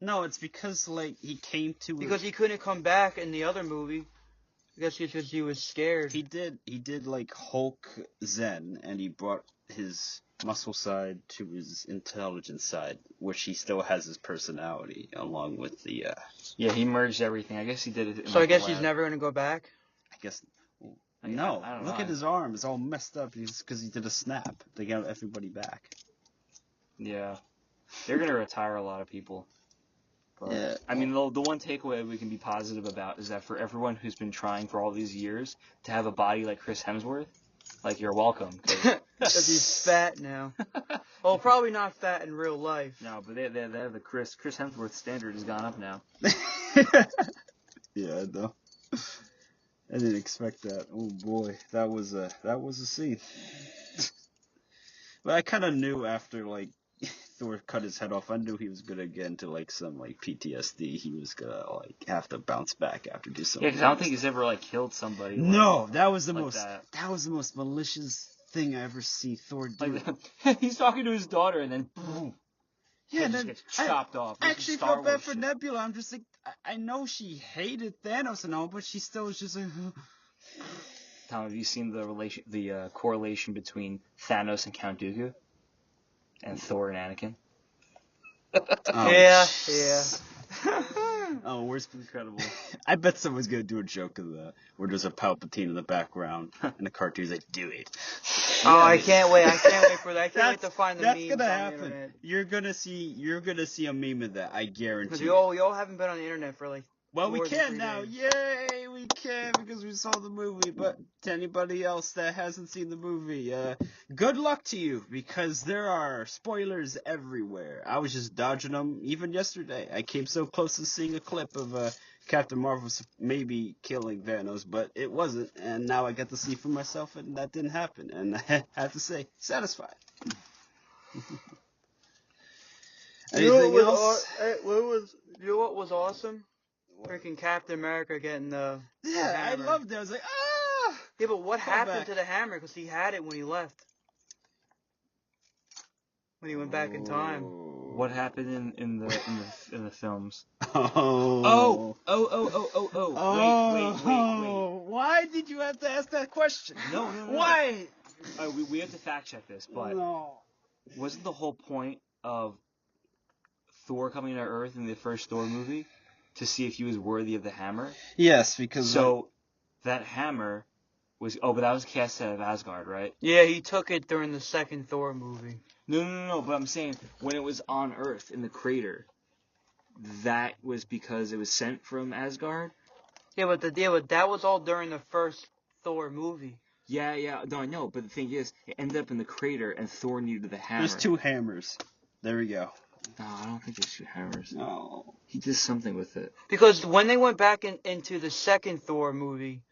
[SPEAKER 2] No, it's because he came to...
[SPEAKER 1] Because he couldn't come back in the other movie. I guess because he was scared.
[SPEAKER 2] He did Hulk Zen, and he brought his muscle side to his intelligence side, which he still has his personality, along with the...
[SPEAKER 3] Yeah, he merged everything. I guess he did it.
[SPEAKER 1] So I guess he's never gonna go back.
[SPEAKER 2] I guess...
[SPEAKER 3] I
[SPEAKER 2] No,
[SPEAKER 3] don't
[SPEAKER 2] look
[SPEAKER 3] know.
[SPEAKER 2] at his arm. It's all messed up because he did a snap to get everybody back.
[SPEAKER 3] Yeah. They're going to retire a lot of people. But,
[SPEAKER 2] Yeah.
[SPEAKER 3] I mean, the one takeaway we can be positive about is that for everyone who's been trying for all these years to have a body like Chris Hemsworth, you're welcome.
[SPEAKER 1] Because he's fat now. Well, probably not fat in real life.
[SPEAKER 3] No, but they have the Chris Hemsworth standard has gone up now.
[SPEAKER 2] Yeah, I know. I didn't expect that. Oh boy, that was a scene. But I kind of knew after Thor cut his head off, I knew he was gonna get into some PTSD. He was gonna have to bounce back after do something.
[SPEAKER 3] Yeah, because I don't think he's ever killed somebody.
[SPEAKER 2] No, that was the
[SPEAKER 3] like
[SPEAKER 2] most. That was the most malicious thing I ever see Thor do.
[SPEAKER 3] He's talking to his daughter, and then boom.
[SPEAKER 2] Yeah,
[SPEAKER 3] Head
[SPEAKER 2] and
[SPEAKER 3] just
[SPEAKER 2] then
[SPEAKER 3] gets chopped off.
[SPEAKER 2] I
[SPEAKER 3] This is
[SPEAKER 2] actually
[SPEAKER 3] Star
[SPEAKER 2] felt bad
[SPEAKER 3] Wars
[SPEAKER 2] for
[SPEAKER 3] shit.
[SPEAKER 2] Nebula. I'm just like, I know she hated Thanos and all, but she still was just like.
[SPEAKER 3] Tom, have you seen the correlation between Thanos and Count Dooku, and Thor and Anakin?
[SPEAKER 1] Yeah.
[SPEAKER 2] Oh, where's
[SPEAKER 3] Incredible.
[SPEAKER 2] I bet someone's gonna do a joke of that, where there's a Palpatine in the background, and the cartoon's like, "Do it."
[SPEAKER 1] Oh, I can't wait! I can't wait for that! I can't wait to find the
[SPEAKER 2] That's
[SPEAKER 1] memes
[SPEAKER 2] gonna
[SPEAKER 1] on the
[SPEAKER 2] happen.
[SPEAKER 1] internet.
[SPEAKER 2] You're gonna see a meme of that. I guarantee.
[SPEAKER 1] Because we all haven't been on the internet for
[SPEAKER 2] Well, we
[SPEAKER 1] 2 or 3
[SPEAKER 2] can now.
[SPEAKER 1] days.
[SPEAKER 2] Yay, we can because we saw the movie. But to anybody else that hasn't seen the movie, good luck to you because there are spoilers everywhere. I was just dodging them even yesterday. I came so close to seeing a clip of Captain Marvel maybe killing Thanos, but it wasn't. And now I get to see for myself, and that didn't happen. And I have to say, satisfied. Anything else?
[SPEAKER 1] You know what was awesome? Freaking Captain America getting the
[SPEAKER 2] Yeah, I
[SPEAKER 1] hammer.
[SPEAKER 2] loved it. I was like, ah!
[SPEAKER 1] Yeah, but what
[SPEAKER 2] Call
[SPEAKER 1] happened
[SPEAKER 2] back.
[SPEAKER 1] to the hammer? Because he had it when he left. When he went back in time.
[SPEAKER 3] What happened in the films?
[SPEAKER 2] Oh.
[SPEAKER 3] Wait.
[SPEAKER 2] Why did you have to ask that question?
[SPEAKER 3] No.
[SPEAKER 2] Why?
[SPEAKER 3] We have to fact check this, but
[SPEAKER 2] No.
[SPEAKER 3] wasn't the whole point of Thor coming to Earth in the first Thor movie to see if he was worthy of the hammer?
[SPEAKER 2] Yes, because
[SPEAKER 3] So that hammer was but that was cast out of Asgard, right?
[SPEAKER 1] Yeah, he took it during the second Thor movie.
[SPEAKER 3] No. But I'm saying when it was on Earth in the crater, that was because it was sent from Asgard.
[SPEAKER 1] Yeah, but that was all during the first Thor movie.
[SPEAKER 3] Yeah, no, I know, but the thing is, it ended up in the crater, and Thor needed the hammer.
[SPEAKER 2] There's 2 hammers. There we go.
[SPEAKER 3] No, I don't think there's 2 hammers.
[SPEAKER 2] No.
[SPEAKER 3] He did something with it.
[SPEAKER 1] Because when they went back into the second Thor movie,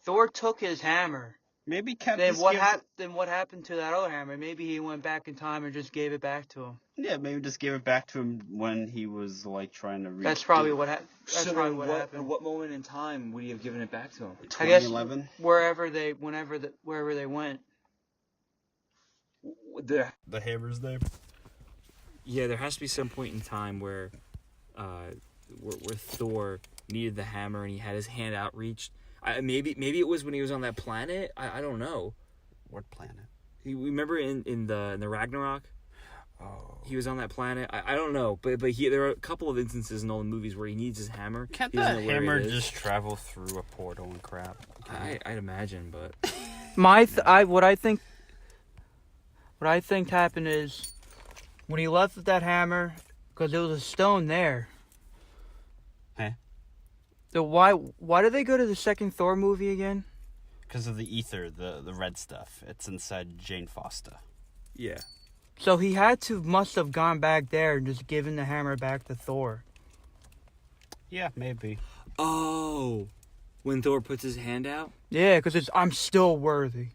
[SPEAKER 1] Thor took his hammer.
[SPEAKER 2] Maybe Cap.
[SPEAKER 1] Then what happened to that other hammer? Maybe he went back in time and just gave it back to him.
[SPEAKER 2] Yeah, maybe just gave it back to him when he was like trying to reach.
[SPEAKER 1] That's probably what happened.
[SPEAKER 3] At what moment in time would he have given it back to him?
[SPEAKER 1] I guess
[SPEAKER 2] 2011.
[SPEAKER 1] wherever they went.
[SPEAKER 2] The hammer's there.
[SPEAKER 3] Yeah, there has to be some point in time where Thor needed the hammer and he had his hand outreached. Maybe it was when he was on that planet. I don't know.
[SPEAKER 2] What planet?
[SPEAKER 3] Remember in the Ragnarok?
[SPEAKER 2] Oh.
[SPEAKER 3] He was on that planet. I don't know, but there are a couple of instances in all the movies where he needs his hammer.
[SPEAKER 2] Can't that hammer just travel through a portal and crap?
[SPEAKER 3] I'd imagine, but
[SPEAKER 1] What I think happened is when he left with that hammer, because there was a stone there.
[SPEAKER 2] Huh?
[SPEAKER 1] So why did they go to the second Thor movie again?
[SPEAKER 2] Because of the ether, the red stuff. It's inside Jane Foster.
[SPEAKER 3] yeah.
[SPEAKER 1] So he must have gone back there and just given the hammer back to Thor.
[SPEAKER 2] Yeah, maybe.
[SPEAKER 3] Oh, when Thor puts his hand out.
[SPEAKER 1] Yeah, because I'm still worthy.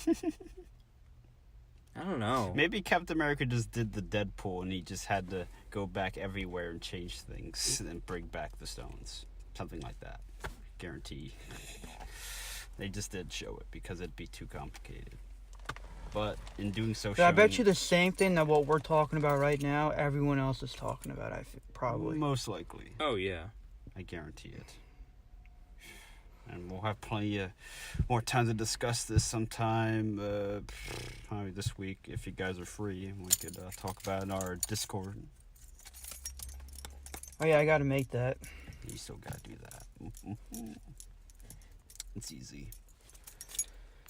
[SPEAKER 3] I don't know.
[SPEAKER 2] Maybe Captain America just did the Deadpool and he just had to go back everywhere and change things and bring back the stones. Something like that. Guarantee. They just did show it because it'd be too complicated. But in doing so,
[SPEAKER 1] I bet you the same thing that what we're talking about right now, everyone else is talking about, probably.
[SPEAKER 2] Most likely.
[SPEAKER 3] Oh, yeah.
[SPEAKER 2] I guarantee it. And we'll have plenty of more time to discuss this sometime, probably this week, if you guys are free. We could talk about it in our Discord.
[SPEAKER 1] Oh, yeah, I gotta make that.
[SPEAKER 2] You still gotta do that. It's easy.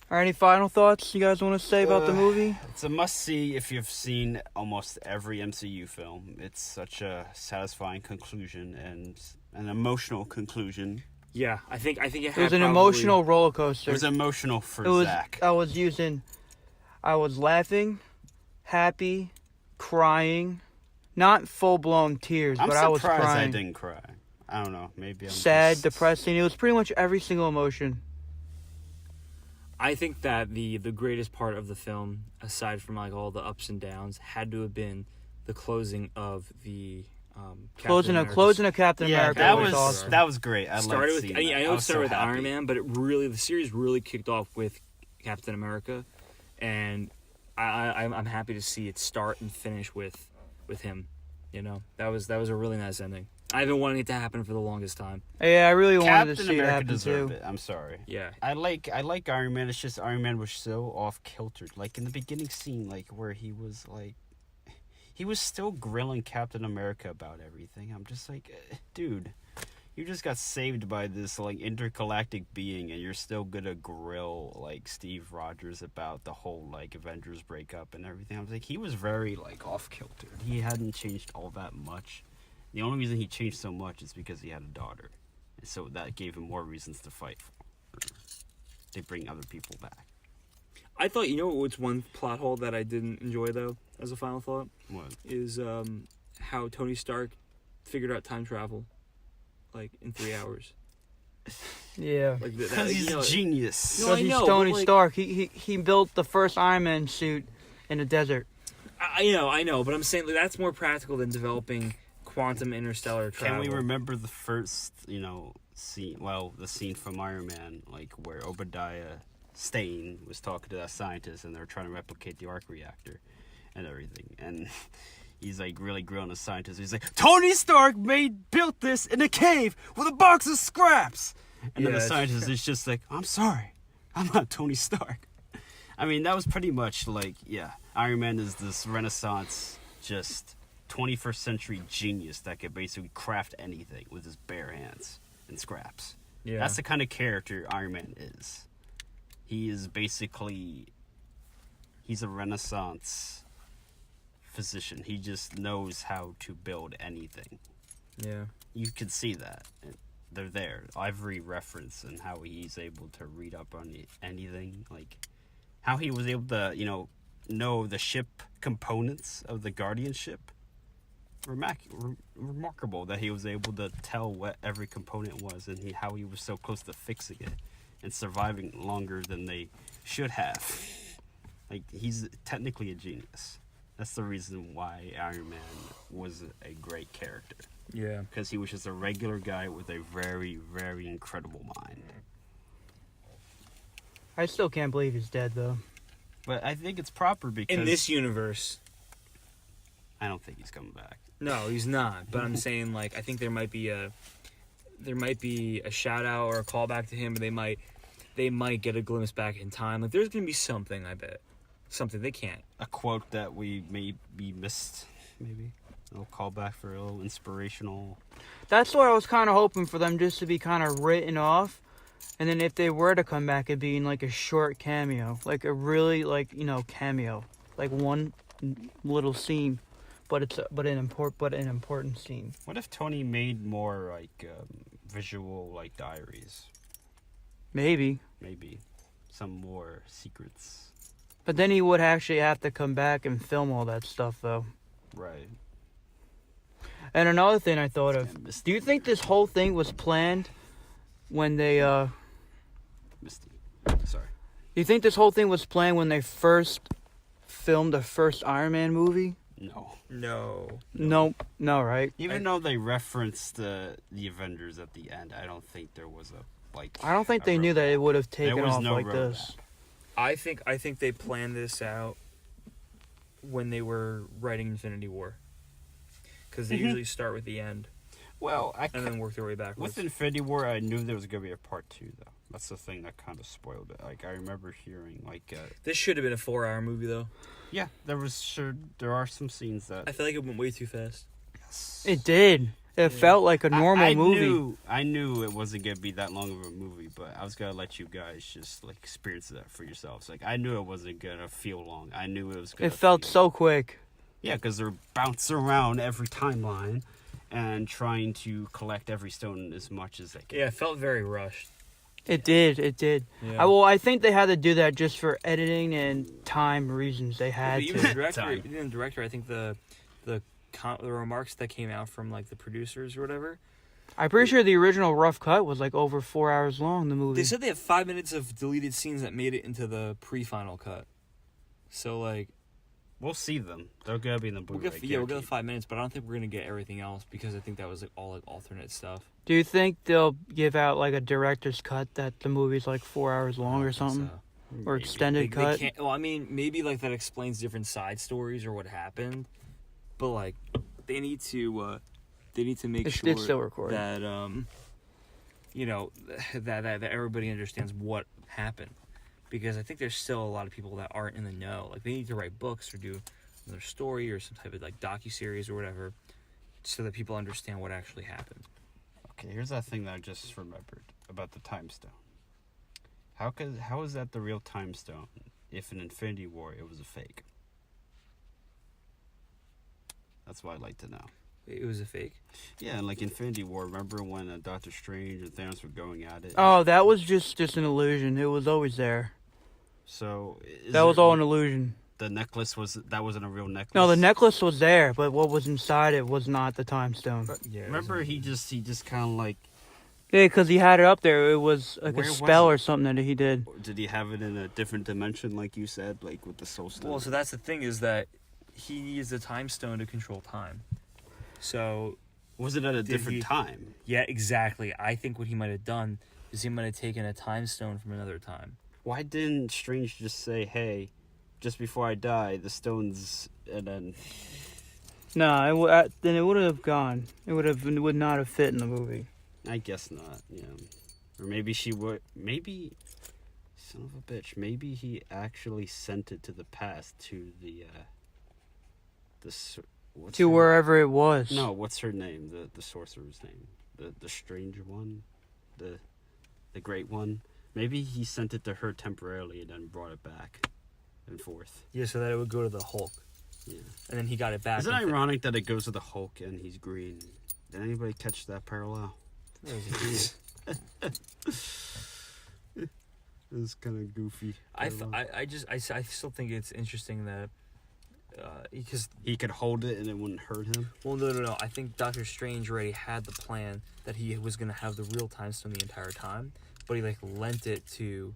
[SPEAKER 1] All right, any final thoughts you guys want to say about the movie?
[SPEAKER 2] It's a must-see if you've seen almost every MCU film. It's such a satisfying conclusion and an emotional conclusion.
[SPEAKER 3] Yeah, I think it
[SPEAKER 1] was an emotional roller coaster.
[SPEAKER 2] It was emotional for Zach.
[SPEAKER 1] I was laughing, happy, crying, not full-blown tears, but I was crying.
[SPEAKER 2] I'm surprised I didn't cry. I don't know, maybe I'm
[SPEAKER 1] sad, depressing. It was pretty much every single emotion.
[SPEAKER 3] I think that the greatest part of the film, aside from like all the ups and downs, had to have been the closing of the
[SPEAKER 1] closing of Captain America.
[SPEAKER 2] That
[SPEAKER 1] was awesome.
[SPEAKER 2] That was great. I
[SPEAKER 3] started with.
[SPEAKER 2] that.
[SPEAKER 3] I know it started with Iron Man, but the series really kicked off with Captain America, and I'm happy to see it start and finish with him. You know, that was a really nice ending. I've been wanting it to happen for the longest time.
[SPEAKER 1] Yeah, I really wanted
[SPEAKER 2] Captain
[SPEAKER 1] to see
[SPEAKER 2] America
[SPEAKER 1] it happen
[SPEAKER 2] deserved
[SPEAKER 1] too.
[SPEAKER 2] it. I'm sorry.
[SPEAKER 3] Yeah.
[SPEAKER 2] I like Iron Man. It's just Iron Man was so off kilter. Like in the beginning scene, like where he was still grilling Captain America about everything. I'm just like, dude, you just got saved by this like intergalactic being, and you're still gonna grill like Steve Rogers about the whole like Avengers breakup and everything. I was like, he was very like off kilter. He hadn't changed all that much. The only reason he changed so much is because he had a daughter. And so that gave him more reasons to fight for her. They bring other people back.
[SPEAKER 3] I thought, what's one plot hole that I didn't enjoy, though, as a final thought?
[SPEAKER 2] What?
[SPEAKER 3] Is how Tony Stark figured out time travel, like, in 3 hours.
[SPEAKER 1] Yeah.
[SPEAKER 2] Because he's a genius.
[SPEAKER 1] Because he's Tony Stark. He built the first Iron Man suit in the desert.
[SPEAKER 3] I know, but I'm saying that's more practical than developing quantum interstellar travel.
[SPEAKER 2] Can we remember the first, scene? Well, the scene from Iron Man, like where Obadiah Stane was talking to that scientist, and they're trying to replicate the arc reactor and everything, and he's like really grilling the scientist. He's like, Tony Stark built this in a cave with a box of scraps, and then the scientist is just like, I'm sorry, I'm not Tony Stark. I mean, that was pretty much like, Iron Man is this Renaissance, just 21st century genius that could basically craft anything with his bare hands and scraps. Yeah. That's the kind of character Iron Man is. He is basically, he's a Renaissance physician. He just knows how to build anything.
[SPEAKER 3] Yeah.
[SPEAKER 2] You could see that. They're there. Every reference and how he's able to read up on anything. Like, how he was able to, know the ship components of the Guardian ship. Remarkable that he was able to tell what every component was and how he was so close to fixing it and surviving longer than they should have. Like, he's technically a genius. That's the reason why Iron Man was a great character.
[SPEAKER 3] Yeah.
[SPEAKER 2] Because he was just a regular guy with a very, very incredible mind.
[SPEAKER 1] I still can't believe he's dead, though.
[SPEAKER 2] But I think it's proper because...
[SPEAKER 3] In this universe.
[SPEAKER 2] I don't think he's coming back.
[SPEAKER 3] No, he's not. But I'm saying, like, I think there might be a shout out or a callback to him, but they might get a glimpse back in time. Like, there's gonna be something, I bet. Something they can't.
[SPEAKER 2] A quote that we maybe missed, maybe. A little callback for a little inspirational.
[SPEAKER 1] That's what I was kind of hoping for them, just to be kind of written off. And then if they were to come back, it'd be in like a short cameo. Like a really, cameo. Like one little scene. But an important scene.
[SPEAKER 2] What if Tony made more, visual, diaries?
[SPEAKER 1] Maybe.
[SPEAKER 2] Maybe. Some more secrets.
[SPEAKER 1] But then he would actually have to come back and film all that stuff, though.
[SPEAKER 2] Right.
[SPEAKER 1] And another thing I thought of, do you think this whole thing was planned when they,
[SPEAKER 2] Misty. Sorry.
[SPEAKER 1] Do you think this whole thing was planned when they first filmed the first Iron Man movie?
[SPEAKER 2] No.
[SPEAKER 1] No, right?
[SPEAKER 2] Even though they referenced the Avengers at the end, I don't think there was
[SPEAKER 1] I don't think they knew that it would have taken off like this.
[SPEAKER 3] I think they planned this out when they were writing Infinity War. Because they usually start with the end.
[SPEAKER 2] Well,
[SPEAKER 3] and then work their way backwards.
[SPEAKER 2] With Infinity War, I knew there was going to be a part 2, though. That's the thing that kind of spoiled it. I remember hearing,
[SPEAKER 3] this should have been a 4-hour movie, though.
[SPEAKER 2] Yeah, there are some scenes that...
[SPEAKER 3] I feel like it went way too fast.
[SPEAKER 2] Yes.
[SPEAKER 1] It did. It felt like a normal movie.
[SPEAKER 2] I knew it wasn't going to be that long of a movie, but I was going to let you guys just, experience that for yourselves. I knew it wasn't going to feel long. I knew it was going to
[SPEAKER 1] It felt so quick.
[SPEAKER 2] Yeah, because they're bouncing around every timeline and trying to collect every stone as much as they can.
[SPEAKER 3] Yeah, it felt very rushed.
[SPEAKER 1] It did.
[SPEAKER 3] Yeah.
[SPEAKER 1] I think they had to do that just for editing and time reasons. They had
[SPEAKER 3] even
[SPEAKER 1] to.
[SPEAKER 3] The director, I think the remarks that came out from the producers or whatever.
[SPEAKER 1] I'm pretty sure the original rough cut was over 4 hours long. The movie.
[SPEAKER 3] They said they have 5 minutes of deleted scenes that made it into the pre-final cut. So
[SPEAKER 2] we'll see them. They're gonna be in the Blu-ray.
[SPEAKER 3] We'll get the 5 minutes, but I don't think we're gonna get everything else because I think that was all alternate stuff.
[SPEAKER 1] Do you think they'll give out a director's cut that the movie's 4 hours long or something?
[SPEAKER 2] So.
[SPEAKER 1] Or extended cut?
[SPEAKER 3] They can't, well, I mean, maybe that explains different side stories or what happened, but they need to make sure
[SPEAKER 1] it's still recording.
[SPEAKER 3] That that everybody understands what happened, because I think there's still a lot of people that aren't in the know. They need to write books or do another story or some type of docuseries or whatever, so that people understand what actually happened.
[SPEAKER 2] Okay, here's that thing that I just remembered about the time stone. How is that the real time stone if in Infinity War it was a fake? That's what I'd like to know.
[SPEAKER 3] It was a fake?
[SPEAKER 2] Yeah, and Infinity War, remember when Doctor Strange and Thanos were going at it?
[SPEAKER 1] Oh, that was just an illusion. It was always there.
[SPEAKER 2] So...
[SPEAKER 1] That was all an illusion.
[SPEAKER 2] The necklace wasn't a real necklace?
[SPEAKER 1] No, the necklace was there, but what was inside it was not the time stone.
[SPEAKER 3] Yeah,
[SPEAKER 2] remember he just kind of
[SPEAKER 1] Yeah, because he had it up there. It was a spell or something that he did.
[SPEAKER 2] Did he have it in a different dimension, like you said, with the soul stone?
[SPEAKER 3] Well, so that's the thing, is that he needs the time stone to control time. So...
[SPEAKER 2] Was it at a different time?
[SPEAKER 3] Yeah, exactly. I think what he might have done is he might have taken a time stone from another time.
[SPEAKER 2] Why didn't Strange just say, hey, just before I die, the stone's... and then...
[SPEAKER 1] No, then it would have gone. It would not have fit in the movie.
[SPEAKER 2] I guess not, yeah. Or maybe she would... Maybe... Son of a bitch. Maybe he actually sent it to the past to
[SPEAKER 1] to wherever it was.
[SPEAKER 2] No, what's her name? The sorcerer's name. The strange one? The great one? Maybe he sent it to her temporarily and then brought it back and forth.
[SPEAKER 3] Yeah, so that it would go to the Hulk.
[SPEAKER 2] Yeah.
[SPEAKER 3] And then he got it back.
[SPEAKER 2] Is it ironic that it goes to the Hulk and he's green? Did anybody catch that parallel?
[SPEAKER 4] It
[SPEAKER 2] was kind of goofy.
[SPEAKER 4] I still think it's interesting that because
[SPEAKER 2] he could hold it and it wouldn't hurt him.
[SPEAKER 4] well no I think Doctor Strange already had the plan that he was gonna have the real time stone the entire time, but he like lent it to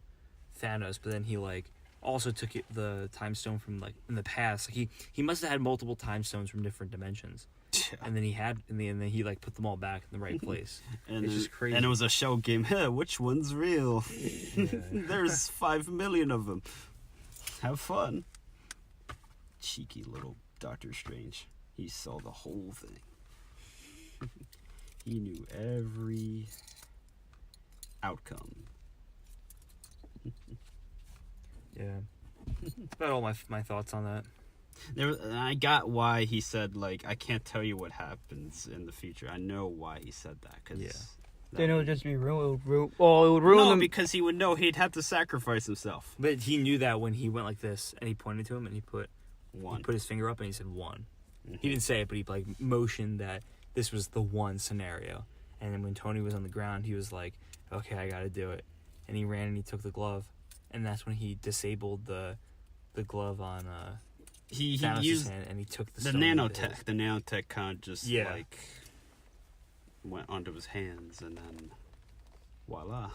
[SPEAKER 4] Thanos, but then he like also took the time stone from like in the past. Like, he must have had multiple time stones from different dimensions. And then then he like put them all back in the right place.
[SPEAKER 2] And
[SPEAKER 4] it's just crazy.
[SPEAKER 2] And it was a show game. Which one's real?
[SPEAKER 4] Yeah.
[SPEAKER 2] There's 5 million of them. Have fun. Cheeky little Doctor Strange. He saw the whole thing. He knew every outcome.
[SPEAKER 4] Yeah. About all my thoughts on that.
[SPEAKER 2] I got why he said, like, I can't tell you what happens in the future. I know why he said that. Cause
[SPEAKER 1] then it would just be ruined. Well, it would ruin them.
[SPEAKER 2] Because he would know he'd have to sacrifice himself.
[SPEAKER 4] But he knew that when he went like this and he pointed to him and he put
[SPEAKER 2] One.
[SPEAKER 4] He put his finger up and he said one.
[SPEAKER 2] Mm-hmm.
[SPEAKER 4] He didn't say it, but he like motioned that this was the one scenario. And then when Tony was on the ground, he was like, okay, I gotta do it. And he ran and he took the glove. And that's when he disabled the glove on
[SPEAKER 2] He
[SPEAKER 4] Thanos'
[SPEAKER 2] used
[SPEAKER 4] hand, and he took the
[SPEAKER 2] the
[SPEAKER 4] stone into
[SPEAKER 2] nanotech.
[SPEAKER 4] his.
[SPEAKER 2] The nanotech kind of just
[SPEAKER 4] Yeah.
[SPEAKER 2] like went onto his hands, and then voila.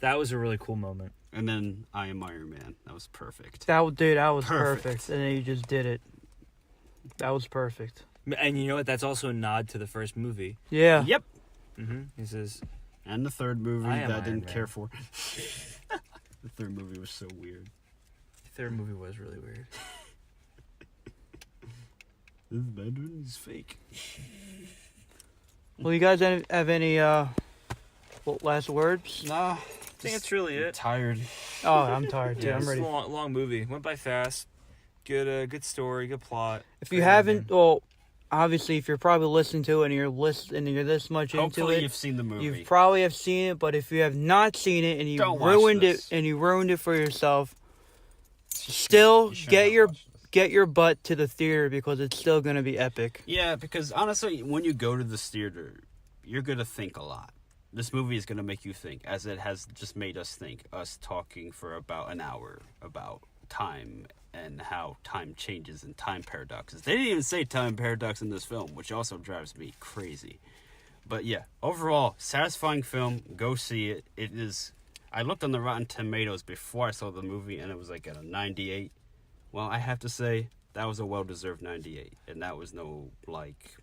[SPEAKER 4] That was a really cool moment.
[SPEAKER 2] And then I am Iron Man. That was perfect.
[SPEAKER 1] That was
[SPEAKER 2] Perfect.
[SPEAKER 1] perfect. And then you just did it. That was perfect.
[SPEAKER 4] And you know what? That's also a nod to the first movie.
[SPEAKER 1] Yeah.
[SPEAKER 2] Yep.
[SPEAKER 4] He says,
[SPEAKER 2] And the third movie
[SPEAKER 4] I am
[SPEAKER 2] that I
[SPEAKER 4] Iron
[SPEAKER 2] didn't
[SPEAKER 4] Man.
[SPEAKER 2] care for. The third movie was so weird.
[SPEAKER 4] the third movie was really weird.
[SPEAKER 2] This Mandarin is fake.
[SPEAKER 1] Well, you guys have any last words?
[SPEAKER 2] Nah.
[SPEAKER 4] I think that's really it.
[SPEAKER 2] Tired.
[SPEAKER 1] Oh, I'm tired too.
[SPEAKER 4] Yeah,
[SPEAKER 1] I'm
[SPEAKER 4] it's
[SPEAKER 1] ready.
[SPEAKER 4] a long movie. Went by fast. Good story. Good plot.
[SPEAKER 1] If you
[SPEAKER 4] Great
[SPEAKER 1] haven't,
[SPEAKER 4] ending.
[SPEAKER 1] well, obviously, if you're probably listening to it and you're this much
[SPEAKER 2] Hopefully
[SPEAKER 1] into
[SPEAKER 2] you've
[SPEAKER 1] it,
[SPEAKER 2] seen the movie.
[SPEAKER 1] you probably have seen it. But if you have not seen it and you
[SPEAKER 2] Don't watch
[SPEAKER 1] ruined
[SPEAKER 2] this.
[SPEAKER 1] it for yourself, still
[SPEAKER 2] You should
[SPEAKER 1] get
[SPEAKER 2] not
[SPEAKER 1] your
[SPEAKER 2] watch this.
[SPEAKER 1] get your butt to the theater because it's still gonna be epic.
[SPEAKER 2] Yeah, because honestly, when you go to the theater, you're gonna think a lot. This movie is gonna make you think, as it has just made us think. Us talking for about an hour about time and how time changes and time paradoxes. They didn't even say time paradox in this film, which also drives me crazy. But yeah, overall, satisfying film. Go see it. It is. I looked on the Rotten Tomatoes before I saw the movie, and it was like at a 98. Well, I have to say that was a well-deserved 98, and that was no like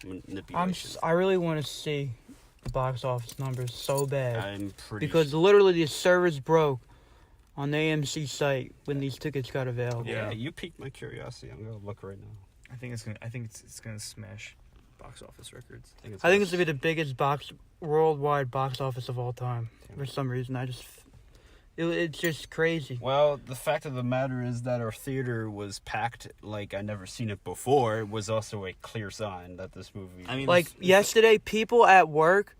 [SPEAKER 2] manipulation.
[SPEAKER 1] I really want to see the box office numbers so bad
[SPEAKER 2] I'm pretty
[SPEAKER 1] because literally the servers broke on the AMC site when these tickets got available.
[SPEAKER 2] Yeah, you piqued my curiosity. I'm gonna look right now.
[SPEAKER 4] I think it's gonna smash box office records.
[SPEAKER 1] I think it's gonna be the biggest worldwide box office of all time. For some reason, it's just crazy.
[SPEAKER 2] Well, the fact of the matter is that our theater was packed like I never seen it before. It was also a clear sign that this movie.
[SPEAKER 4] I mean,
[SPEAKER 1] Like yesterday, people at work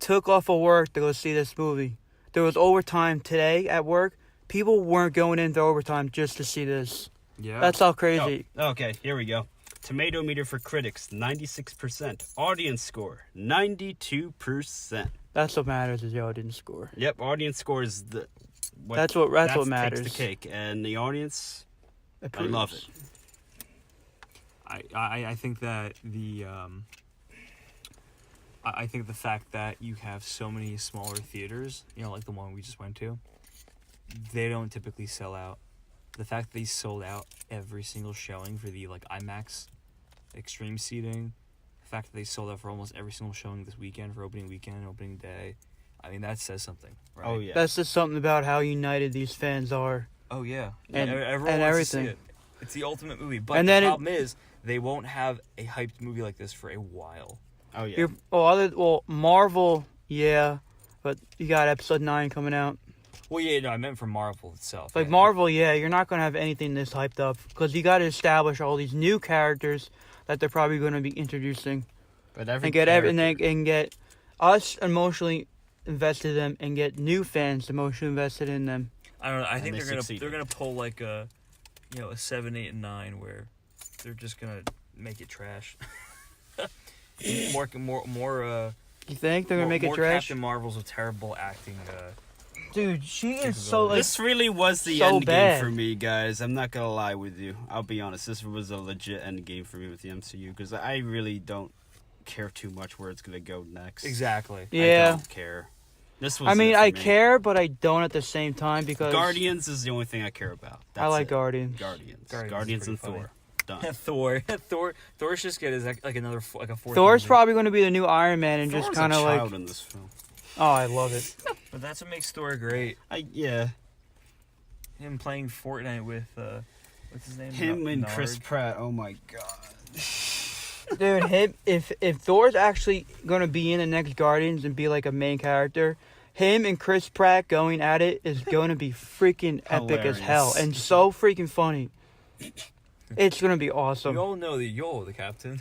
[SPEAKER 1] took off of work to go see this movie. There was overtime today at work. People weren't going into overtime just to see this.
[SPEAKER 4] yeah,
[SPEAKER 1] That's how crazy.
[SPEAKER 2] Oh, okay, here we go. Tomato meter for critics, 96%. Audience score, 92%.
[SPEAKER 1] That's what matters is the audience score.
[SPEAKER 2] Yep, audience score is
[SPEAKER 1] That's what
[SPEAKER 2] takes
[SPEAKER 1] matters.
[SPEAKER 2] the cake, and the audience,
[SPEAKER 1] Approves.
[SPEAKER 2] I love it.
[SPEAKER 4] I think that I think the fact that you have so many smaller theaters, like the one we just went to, they don't typically sell out. The fact that they sold out every single showing for the IMAX extreme seating, the fact that they sold out for almost every single showing this weekend for opening weekend, opening day, I mean that says something, right?
[SPEAKER 2] Oh yeah.
[SPEAKER 1] That's just something about how united these fans are.
[SPEAKER 4] Oh yeah,
[SPEAKER 1] And-
[SPEAKER 4] everyone
[SPEAKER 1] and
[SPEAKER 4] wants to see
[SPEAKER 1] everything.
[SPEAKER 4] it. It's the ultimate movie, but
[SPEAKER 1] And
[SPEAKER 4] the
[SPEAKER 1] then
[SPEAKER 4] problem is they won't have a hyped movie like this for a while.
[SPEAKER 2] Oh yeah.
[SPEAKER 1] Marvel, yeah, but you got Episode 9 coming out.
[SPEAKER 4] Well, yeah, no, I meant for Marvel itself.
[SPEAKER 1] Like
[SPEAKER 4] yeah.
[SPEAKER 1] Marvel, yeah, you're not gonna have anything this hyped up because you got to establish all these new characters that they're probably going to be introducing,
[SPEAKER 2] But every
[SPEAKER 1] and get
[SPEAKER 2] character-
[SPEAKER 1] and get us emotionally invested in them, and get new fans emotionally invested in them.
[SPEAKER 4] I don't know. I think
[SPEAKER 2] they
[SPEAKER 4] they're
[SPEAKER 2] succeeded.
[SPEAKER 4] gonna pull like a 7, 8, and 9 where they're just gonna make it trash. more.
[SPEAKER 1] You think they're gonna make it
[SPEAKER 4] more
[SPEAKER 1] trash?
[SPEAKER 4] Captain Marvel's with terrible acting.
[SPEAKER 1] Dude, she is so like.
[SPEAKER 2] This really was the
[SPEAKER 1] so
[SPEAKER 2] end
[SPEAKER 1] bad.
[SPEAKER 2] game for me, guys. I'm not gonna lie with you. I'll be honest. This was a legit end game for me with the MCU because I really don't care too much where it's gonna go next.
[SPEAKER 4] Exactly.
[SPEAKER 1] Yeah.
[SPEAKER 2] I don't care. This was.
[SPEAKER 1] I mean,
[SPEAKER 2] it for
[SPEAKER 1] I
[SPEAKER 2] me.
[SPEAKER 1] care, but I don't at the same time because
[SPEAKER 2] Guardians is the only thing I care about. That's
[SPEAKER 1] I like
[SPEAKER 2] it.
[SPEAKER 1] Guardians.
[SPEAKER 2] Guardians and
[SPEAKER 4] is pretty
[SPEAKER 2] Thor. Done.
[SPEAKER 4] Thor's just good as like another like a fourth.
[SPEAKER 1] Thor's
[SPEAKER 4] movie.
[SPEAKER 1] probably going to be the new Iron Man and just
[SPEAKER 2] Thor's
[SPEAKER 1] kind
[SPEAKER 2] a
[SPEAKER 1] of
[SPEAKER 2] child
[SPEAKER 1] like.
[SPEAKER 2] in this film.
[SPEAKER 1] Oh, I love it.
[SPEAKER 4] But that's what makes Thor great.
[SPEAKER 2] Yeah.
[SPEAKER 4] Him playing Fortnite with what's his name?
[SPEAKER 2] Him and
[SPEAKER 4] Nard.
[SPEAKER 2] Chris Pratt. Oh my god.
[SPEAKER 1] Dude, if Thor's actually going to be in the next Guardians and be like a main character, him and Chris Pratt going at it is going to be freaking epic as hell
[SPEAKER 2] Hilarious.
[SPEAKER 1] and so freaking funny. It's going to be awesome.
[SPEAKER 4] We all know that you're the captain.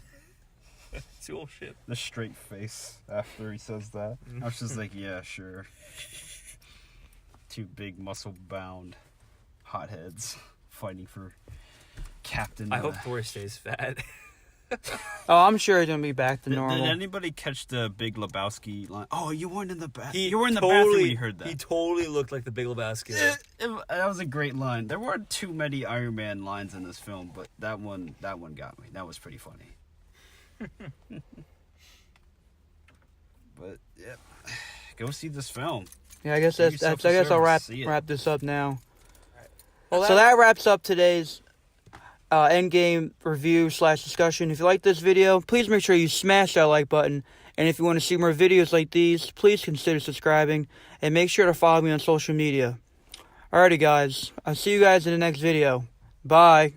[SPEAKER 4] It's your ship.
[SPEAKER 2] The straight face after he says that. I was just like, yeah, sure. Two big muscle-bound hotheads fighting for captain.
[SPEAKER 4] I hope Thor stays fat.
[SPEAKER 1] Oh, I'm sure he's going to be back to
[SPEAKER 2] Did
[SPEAKER 1] normal.
[SPEAKER 2] anybody catch the Big Lebowski line? Oh, you weren't in the bathroom.
[SPEAKER 4] He
[SPEAKER 2] You were in the bathroom when
[SPEAKER 4] totally-
[SPEAKER 2] you heard that.
[SPEAKER 4] He totally looked like the Big Lebowski.
[SPEAKER 2] That was a great line. There weren't too many Iron Man lines in this film, but that one got me. That was pretty funny. But yeah, go see this film.
[SPEAKER 1] Yeah, I guess
[SPEAKER 2] Do
[SPEAKER 1] that's
[SPEAKER 2] yourself
[SPEAKER 1] I
[SPEAKER 2] a
[SPEAKER 1] guess I'll
[SPEAKER 2] service. See it.
[SPEAKER 1] wrap this up now.
[SPEAKER 4] Well,
[SPEAKER 1] So that wraps up today's Endgame review / discussion. If you like this video, please make sure you smash that like button. And if you want to see more videos like these, please consider subscribing. And make sure to follow me on social media. Alrighty guys, I'll see you guys in the next video. Bye.